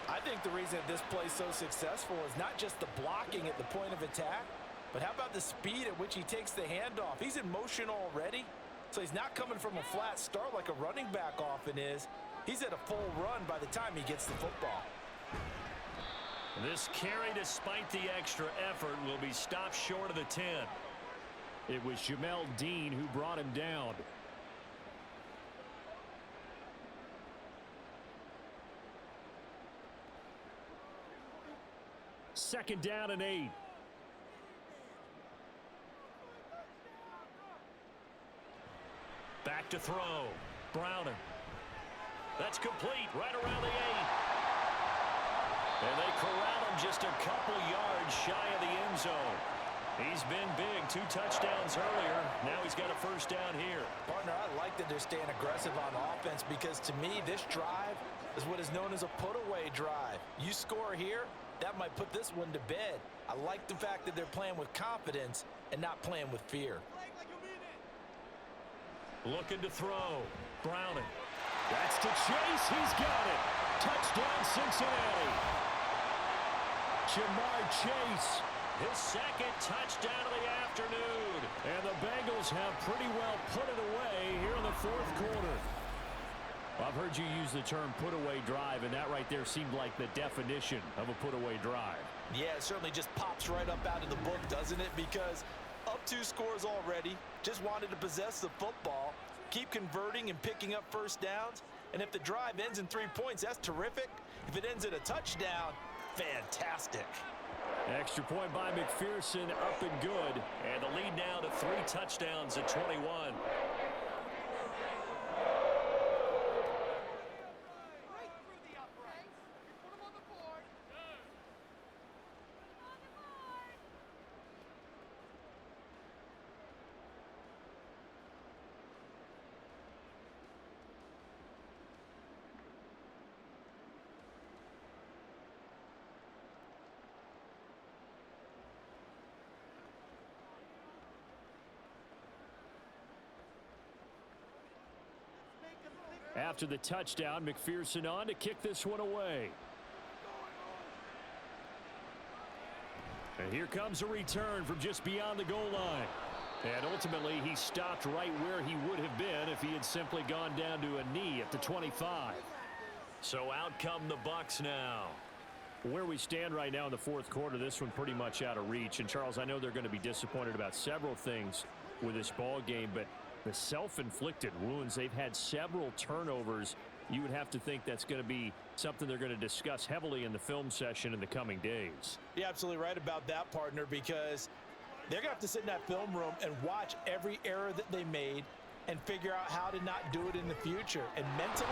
I think the reason this play is so successful is not just the blocking at the point of attack, but how about the speed at which he takes the handoff? He's in motion already, so he's not coming from a flat start like a running back often is. He's at a full run by the time he gets the football. This carry, despite the extra effort, will be stopped short of the 10. It was Jamel Dean who brought him down. Second down and 8. Back to throw. Browning. That's complete right around the 8. And they corral him just a couple yards shy of the end zone. He's been big, 2 touchdowns earlier. Now he's got a first down here. Partner, I like that they're staying aggressive on offense because to me, this drive is what is known as a put-away drive. You score here, that might put this one to bed. I like the fact that they're playing with confidence and not playing with fear. Looking to throw. Browning. That's to Chase. He's got it. Touchdown, Cincinnati. Jamar Chase. His 2nd touchdown of the afternoon. And the Bengals have pretty well put it away here in the 4th quarter. I've heard you use the term put-away drive, and that right there seemed like the definition of a put-away drive. Yeah, it certainly just pops right up out of the book, doesn't it? Because up 2 scores already, just wanted to possess the football, keep converting and picking up first downs, and if the drive ends in 3 points, that's terrific. If it ends in a touchdown, fantastic. Extra point by McPherson, up and good. And the lead now to 3 touchdowns at 21. After the touchdown, McPherson on to kick this one away. And here comes a return from just beyond the goal line. And ultimately, he stopped right where he would have been if he had simply gone down to a knee at the 25. So out come the Bucs now. Where we stand right now in the 4th quarter, this one pretty much out of reach. And, Charles, I know they're going to be disappointed about several things with this ball game, but the self-inflicted wounds, they've had several turnovers. You would have to think that's going to be something they're going to discuss heavily in the film session in the coming days. You're absolutely right about that, partner, because they're going to have to sit in that film room and watch every error that they made and figure out how to not do it in the future. And mentally,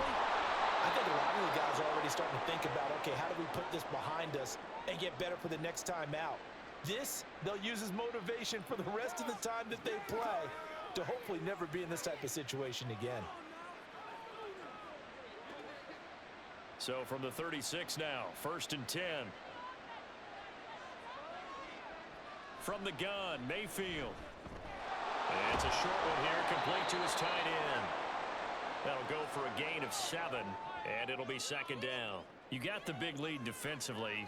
I think a lot of the guys are already starting to think about, okay, how do we put this behind us and get better for the next time out? This, they'll use as motivation for the rest of the time that they play to hopefully never be in this type of situation again. So from the 36 now, 1st and 10. From the gun, Mayfield. And it's a short one here, complete to his tight end. That'll go for a gain of 7, and it'll be second down. You got the big lead defensively,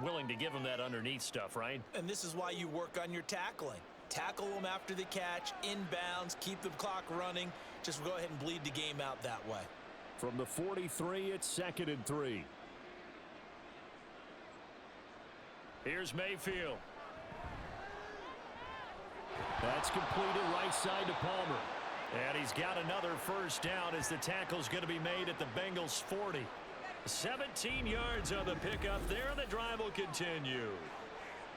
willing to give him that underneath stuff, right? And this is why you work on your tackling. Tackle them after the catch, inbounds, keep the clock running. Just go ahead and bleed the game out that way. From the 43, it's 2nd and 3. Here's Mayfield. That's completed right side to Palmer. And he's got another first down as the tackle's going to be made at the Bengals 40. 17 yards on the pickup there, and the drive will continue.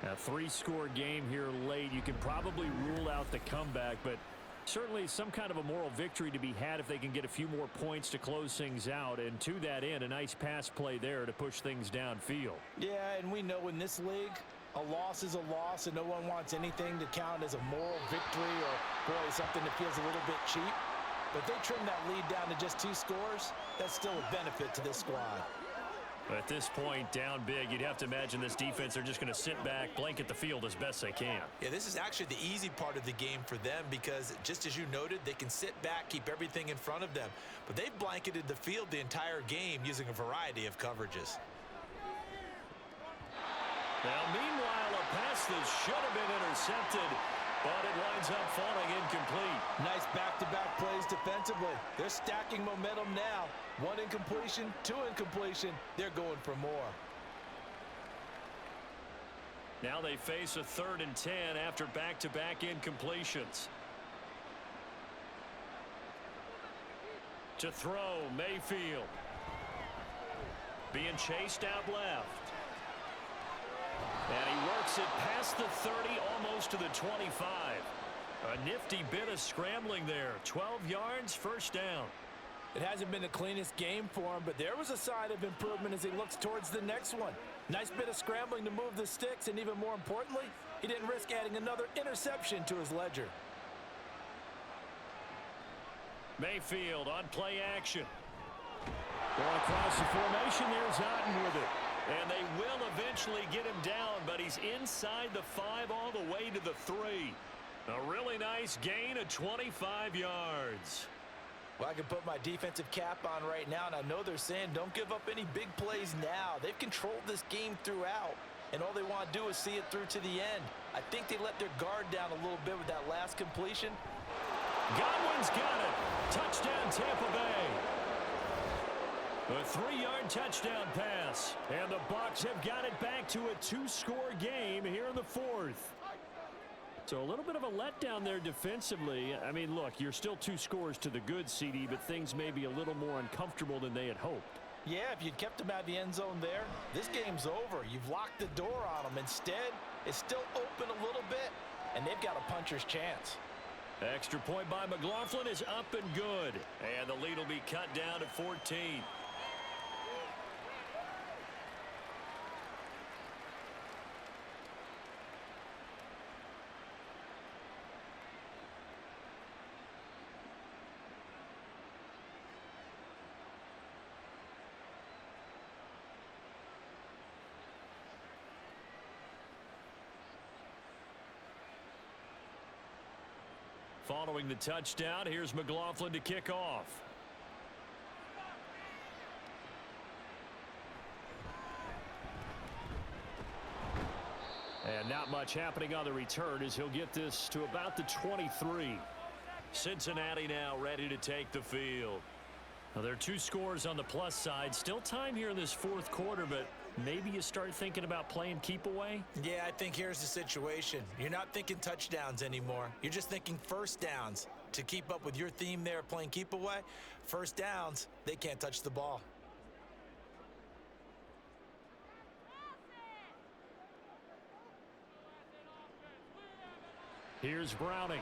A 3-score game here late. You can probably rule out the comeback, but certainly some kind of a moral victory to be had if they can get a few more points to close things out. And to that end, a nice pass play there to push things downfield. Yeah, and we know in this league, a loss is a loss, and no one wants anything to count as a moral victory or, boy, something that feels a little bit cheap. But if they trim that lead down to just 2 scores, that's still a benefit to this squad. At this point, down big, you'd have to imagine this defense, they're just going to sit back, blanket the field as best they can. Yeah, this is actually the easy part of the game for them because, just as you noted, they can sit back, keep everything in front of them. But they've blanketed the field the entire game using a variety of coverages. Now, meanwhile, a pass that should have been intercepted, but it winds up falling incomplete. Nice back-to-back plays defensively. They're stacking momentum now. 1 incompletion, 2 incompletion. They're going for more. Now they face a 3rd and 10 after back-to-back incompletions. To throw, Mayfield. Being chased out left. And he works it past the 30, almost to the 25. A nifty bit of scrambling there. 12 yards, first down. It hasn't been the cleanest game for him, but there was a sign of improvement as he looks towards the next one. Nice bit of scrambling to move the sticks, and even more importantly, he didn't risk adding another interception to his ledger. Mayfield on play action. Going across the formation, there's Otten with it. And they will eventually get him down, but he's inside the 5 all the way to the 3. A really nice gain of 25 yards. Well, I can put my defensive cap on right now, and I know they're saying don't give up any big plays now. They've controlled this game throughout, and all they want to do is see it through to the end. I think they let their guard down a little bit with that last completion. Godwin's got it. Touchdown, Tampa Bay. A 3-yard touchdown pass. And the Bucs have got it back to a 2-score game here in the 4th. So a little bit of a letdown there defensively. I mean, look, you're still 2 scores to the good, CD, but things may be a little more uncomfortable than they had hoped. Yeah, if you'd kept them out of the end zone there, this game's over. You've locked the door on them. Instead, it's still open a little bit, and they've got a puncher's chance. Extra point by McLaughlin is up and good. And the lead will be cut down to 14. Following the touchdown, here's McLaughlin to kick off. And not much happening on the return as he'll get this to about the 23. Cincinnati now ready to take the field. Now, there are 2 scores on the plus side. Still time here in this 4th quarter, but maybe you start thinking about playing keep away? Yeah, I think here's the situation. You're not thinking touchdowns anymore. You're just thinking first downs. To keep up with your theme there, playing keep away, first downs, they can't touch the ball. Here's Browning.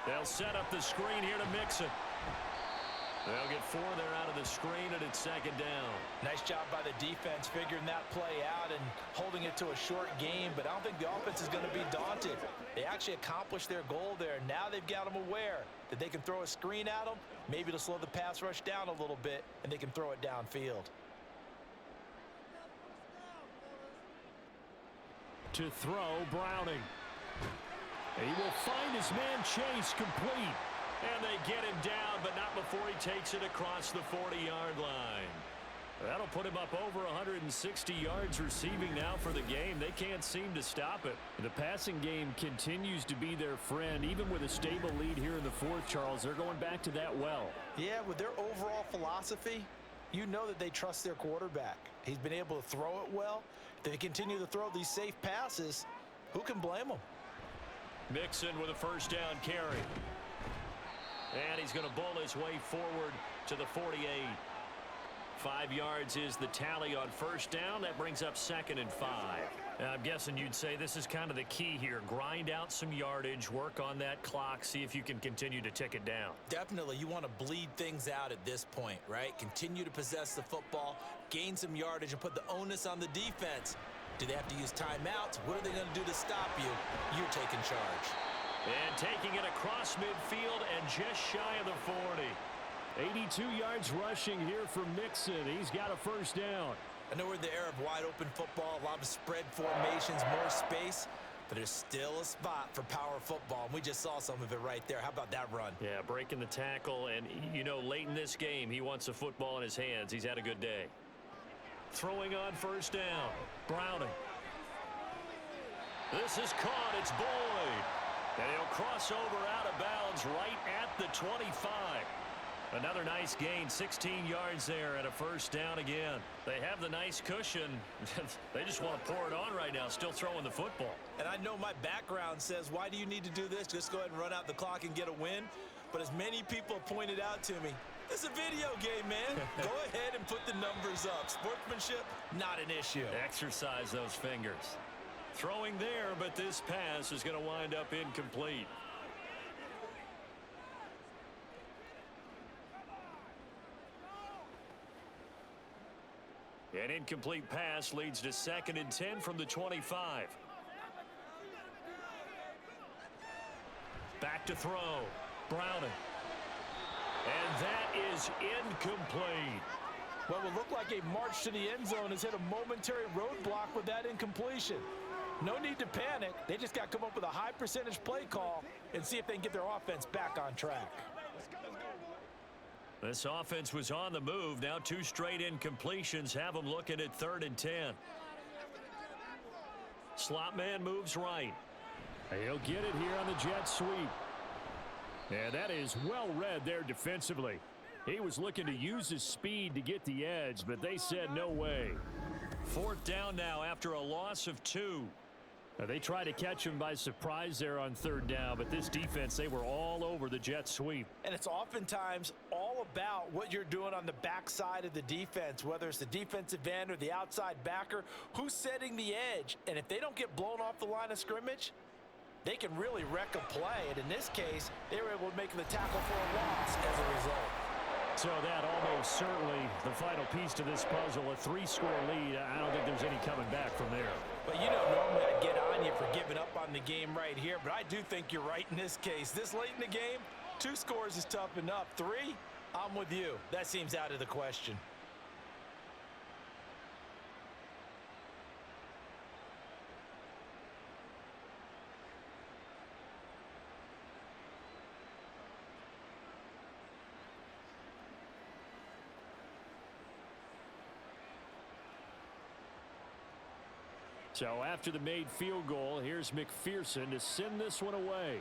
They'll set up the screen here to Mixon. They'll get 4 there out of the screen, and it's second down. Nice job by the defense figuring that play out and holding it to a short game, but I don't think the offense is going to be daunted. They actually accomplished their goal there. Now they've got them aware that they can throw a screen at them, maybe to slow the pass rush down a little bit, and they can throw it downfield. To throw, Browning. He will find his man Chase complete. And they get him down, but not before he takes it across the 40-yard line. That'll put him up over 160 yards receiving now for the game. They can't seem to stop it. The passing game continues to be their friend. Even with a stable lead here in the fourth, Charles, they're going back to that well. Yeah, with their overall philosophy, you know that they trust their quarterback. He's been able to throw it well. If they continue to throw these safe passes, who can blame them? Mixon with a first down carry. And he's going to bull his way forward to the 48. 5 yards is the tally on first down. That brings up 2nd and 5. I'm guessing you'd say this is kind of the key here. Grind out some yardage, work on that clock, see if you can continue to tick it down. Definitely, you want to bleed things out at this point, right? Continue to possess the football, gain some yardage, and put the onus on the defense. Do they have to use timeouts? What are they going to do to stop you? You're taking charge. And taking it across midfield and just shy of the 40. 82 yards rushing here for Mixon. He's got a first down. I know we're in the era of wide-open football, a lot of spread formations, more space, but there's still a spot for power football, and we just saw some of it right there. How about that run? Yeah, breaking the tackle, and, you know, late in this game, he wants the football in his hands. He's had a good day. Throwing on first down, Browning. This is caught. It's Boyd. And he'll cross over out of bounds right at the 25. Another nice gain, 16 yards there and a first down again. They have the nice cushion. They just want to pour it on right now, still throwing the football. And I know my background says, why do you need to do this? Just go ahead and run out the clock and get a win. But as many people have pointed out to me, this is a video game, man. Go ahead and put the numbers up. Sportsmanship, not an issue. Exercise those fingers. Throwing there, but this pass is going to wind up incomplete. An incomplete pass leads to 2nd and 10 from the 25. Back to throw. Browning. And that is incomplete. What will look like a march to the end zone has hit a momentary roadblock with that incompletion. No need to panic. They just got to come up with a high percentage play call and see if they can get their offense back on track. This offense was on the move. Now 2 straight incompletions have them looking at 3rd and 10. Slot man moves right. He'll get it here on the jet sweep. And that is well read there defensively. He was looking to use his speed to get the edge, but they said no way. 4th down now after a loss of 2. They tried to catch him by surprise there on 3rd down, but this defense, they were all over the jet sweep. And it's oftentimes all about what you're doing on the backside of the defense, whether it's the defensive end or the outside backer, who's setting the edge. And if they don't get blown off the line of scrimmage, they can really wreck a play. And in this case, they were able to make the tackle for a loss as a result. So that almost certainly the final piece to this puzzle, a 3-score lead. I don't think there's any coming back from there. But you know, normally I'd get on you for giving up on the game right here, but I do think you're right in this case. This late in the game, 2 scores is tough enough. 3, I'm with you. That seems out of the question. So after the made field goal, here's McPherson to send this one away.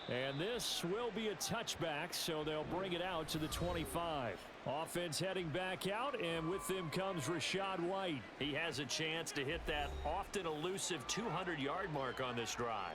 And this will be a touchback, so they'll bring it out to the 25. Offense heading back out, and with them comes Rachaad White. He has a chance to hit that often elusive 200-yard mark on this drive.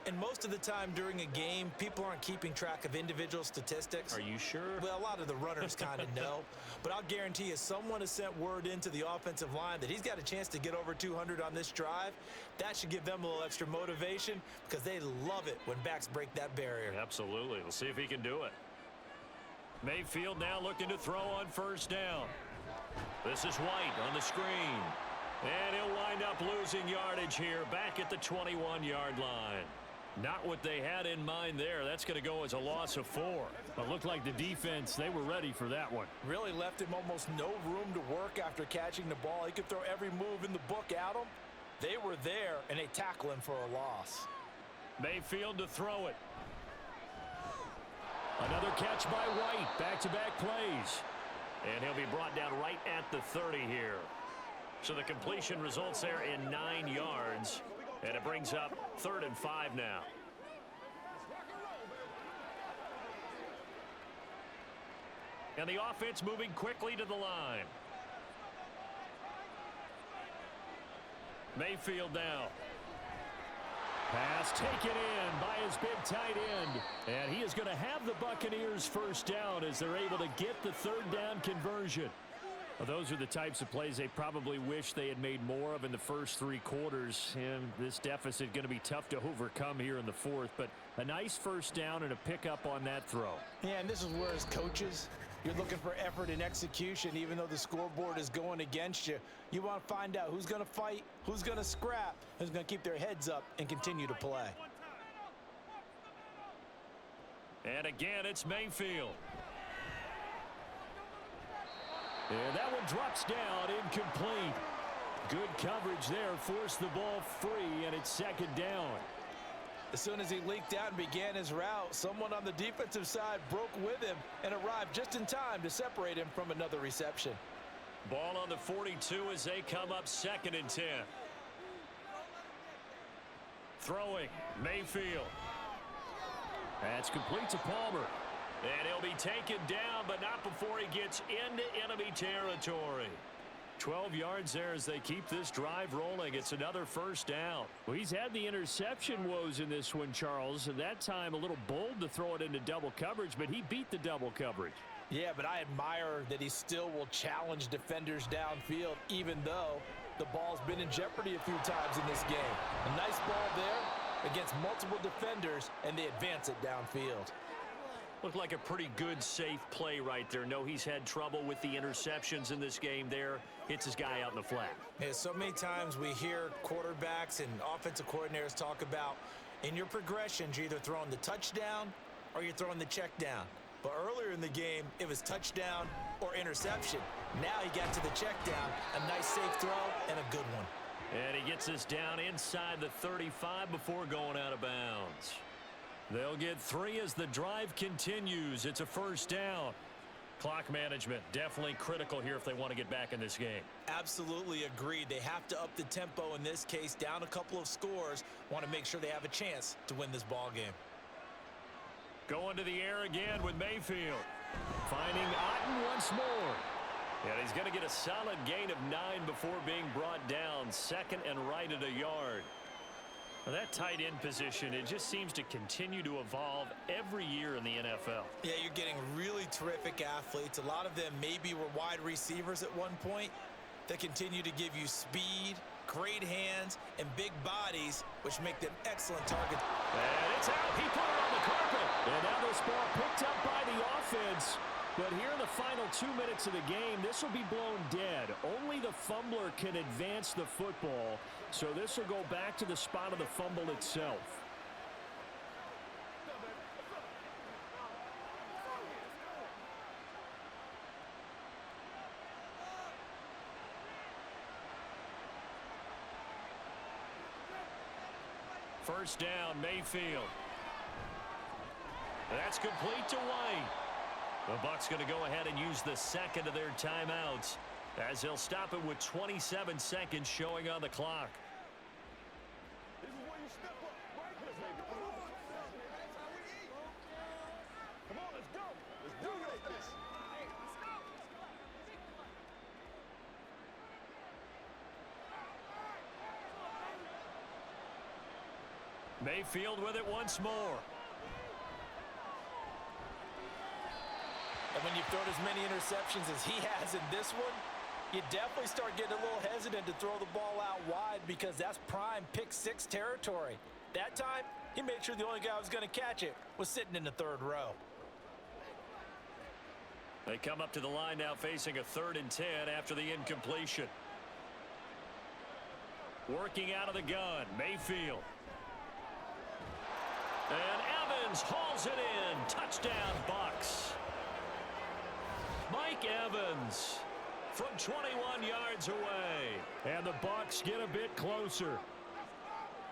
And most of the time during a game, people aren't keeping track of individual statistics. Are you sure? Well, a lot of the runners kind of know. But I'll guarantee you someone has sent word into the offensive line that he's got a chance to get over 200 on this drive. That should give them a little extra motivation because they love it when backs break that barrier. Absolutely. We'll see if he can do it. Mayfield now looking to throw on first down. This is White on the screen. And he'll wind up losing yardage here back at the 21-yard line. Not what they had in mind there. That's going to go as a loss of 4. But looked like the defense, they were ready for that one. Really left him almost no room to work after catching the ball. He could throw every move in the book at him. They were there, and they tackle him for a loss. Mayfield to throw it. Another catch by White. Back-to-back plays. And he'll be brought down right at the 30 here. So the completion results there in 9 yards. And it brings up 3rd and 5 now. And the offense moving quickly to the line. Mayfield now. Pass taken in by his big tight end. And he is going to have the Buccaneers first down as they're able to get the 3rd down conversion. Well, those are the types of plays they probably wish they had made more of in the first 3 quarters. And this deficit going to be tough to overcome here in the 4th. But a nice first down and a pickup on that throw. Yeah, and this is where as coaches, you're looking for effort and execution. Even though the scoreboard is going against you, you want to find out who's going to fight, who's going to scrap, who's going to keep their heads up and continue to play. And again, it's Mayfield. And that one drops down, incomplete. Good coverage there, forced the ball free, and it's 2nd down. As soon as he leaked out and began his route, someone on the defensive side broke with him and arrived just in time to separate him from another reception. Ball on the 42 as they come up 2nd and 10. Throwing, Mayfield. That's complete to Palmer. And he'll be taken down, but not before he gets into enemy territory. 12 yards there as they keep this drive rolling. It's another first down. Well, he's had the interception woes in this one, Charles. And that time a little bold to throw it into double coverage, but he beat the double coverage. Yeah, but I admire that he still will challenge defenders downfield, even though the ball's been in jeopardy a few times in this game. A nice ball there against multiple defenders, and they advance it downfield. Looked like a pretty good, safe play right there. No, he's had trouble with the interceptions in this game there. Hits his guy out in the flat. Yeah, so many times we hear quarterbacks and offensive coordinators talk about in your progressions, you're either throwing the touchdown or you're throwing the check down. But earlier in the game, it was touchdown or interception. Now he got to the check down, a nice safe throw and a good one. And he gets us down inside the 35 before going out of bounds. They'll get 3 as the drive continues. It's a first down. Clock management definitely critical here if they want to get back in this game. Absolutely agreed. They have to up the tempo in this case, down a couple of scores. Want to make sure they have a chance to win this ball game. Going to the air again with Mayfield. Finding Otten once more. And he's going to get a solid gain of 9 before being brought down. 2nd and right at a yard. Well, that tight end position, it just seems to continue to evolve every year in the NFL. Yeah, you're getting really terrific athletes. A lot of them maybe were wide receivers at one point. They continue to give you speed, great hands, and big bodies, which make them excellent targets. And it's out. He put it on the carpet. And now this ball picked up by the offense. But here in the final 2 minutes of the game, this will be blown dead. Only the fumbler can advance the football. So this will go back to the spot of the fumble itself. First down, Mayfield. That's complete to White. The Bucs going to go ahead and use the 2nd of their timeouts as they'll stop it with 27 seconds showing on the clock. This is where you step up, right? Come on, let's go. Let's do it like this. Mayfield with it once more. And when you've thrown as many interceptions as he has in this one, you definitely start getting a little hesitant to throw the ball out wide because that's prime pick-6 territory. That time, he made sure the only guy who was going to catch it was sitting in the 3rd row. They come up to the line now facing a 3rd and 10 after the incompletion. Working out of the gun, Mayfield. And Evans hauls it in. Touchdown, Bucs. Mike Evans from 21 yards away. And the Bucs get a bit closer.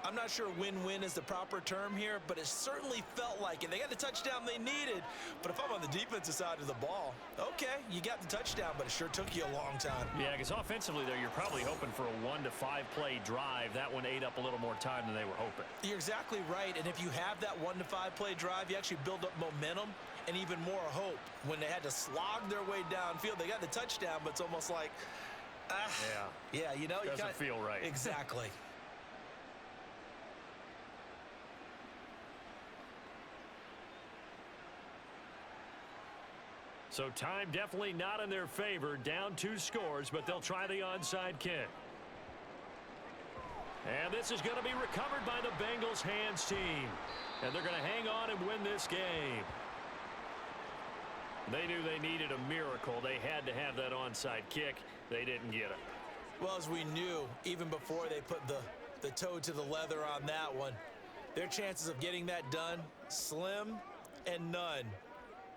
I'm not sure win-win is the proper term here, but it certainly felt like it. They got the touchdown they needed, but if I'm on the defensive side of the ball, okay, you got the touchdown, but it sure took you a long time. Yeah, because offensively there, you're probably hoping for a 1 to 5 play drive. That one ate up a little more time than they were hoping. You're exactly right, and if you have that 1 to 5 play drive, you actually build up momentum and even more hope. When they had to slog their way downfield, they got the touchdown, but it's almost like, yeah, you know, doesn't feel right. Exactly. So time definitely not in their favor. Down 2 scores, but they'll try the onside kick. And this is going to be recovered by the Bengals hands team. And they're going to hang on and win this game. They knew they needed a miracle. They had to have that onside kick. They didn't get it. Well, as we knew, even before they put the toe to the leather on that one, their chances of getting that done, slim and none.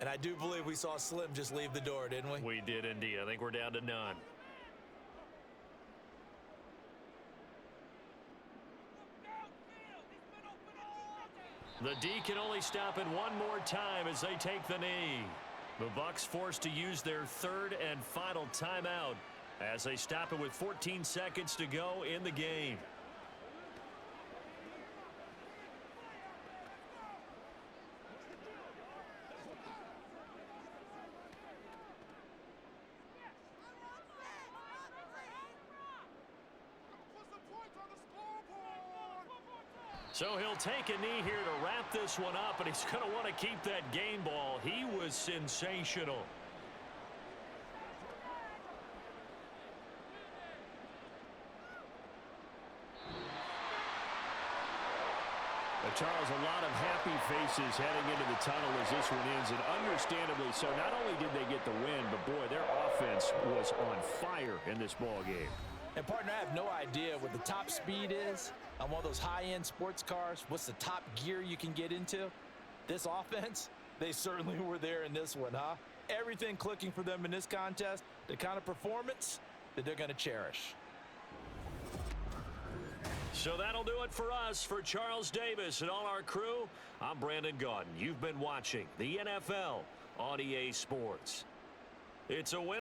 And I do believe we saw Slim just leave the door, didn't we? We did indeed. I think we're down to none. The D can only stop it one more time as they take the knee. The Bucs forced to use their 3rd and final timeout as they stop it with 14 seconds to go in the game. So he'll take a knee here to wrap this one up, and he's going to want to keep that game ball. He was sensational. Charles, a lot of happy faces heading into the tunnel as this one ends, and understandably so. Not only did they get the win, but boy, their offense was on fire in this ball game. And partner, I have no idea what the top speed is on one of those high-end sports cars. What's the top gear you can get into? This offense, they certainly were there in this one, huh? Everything clicking for them in this contest, the kind of performance that they're going to cherish. So that'll do it for us. For Charles Davis and all our crew, I'm Brandon Gaudin. You've been watching the NFL on EA Sports. It's a win.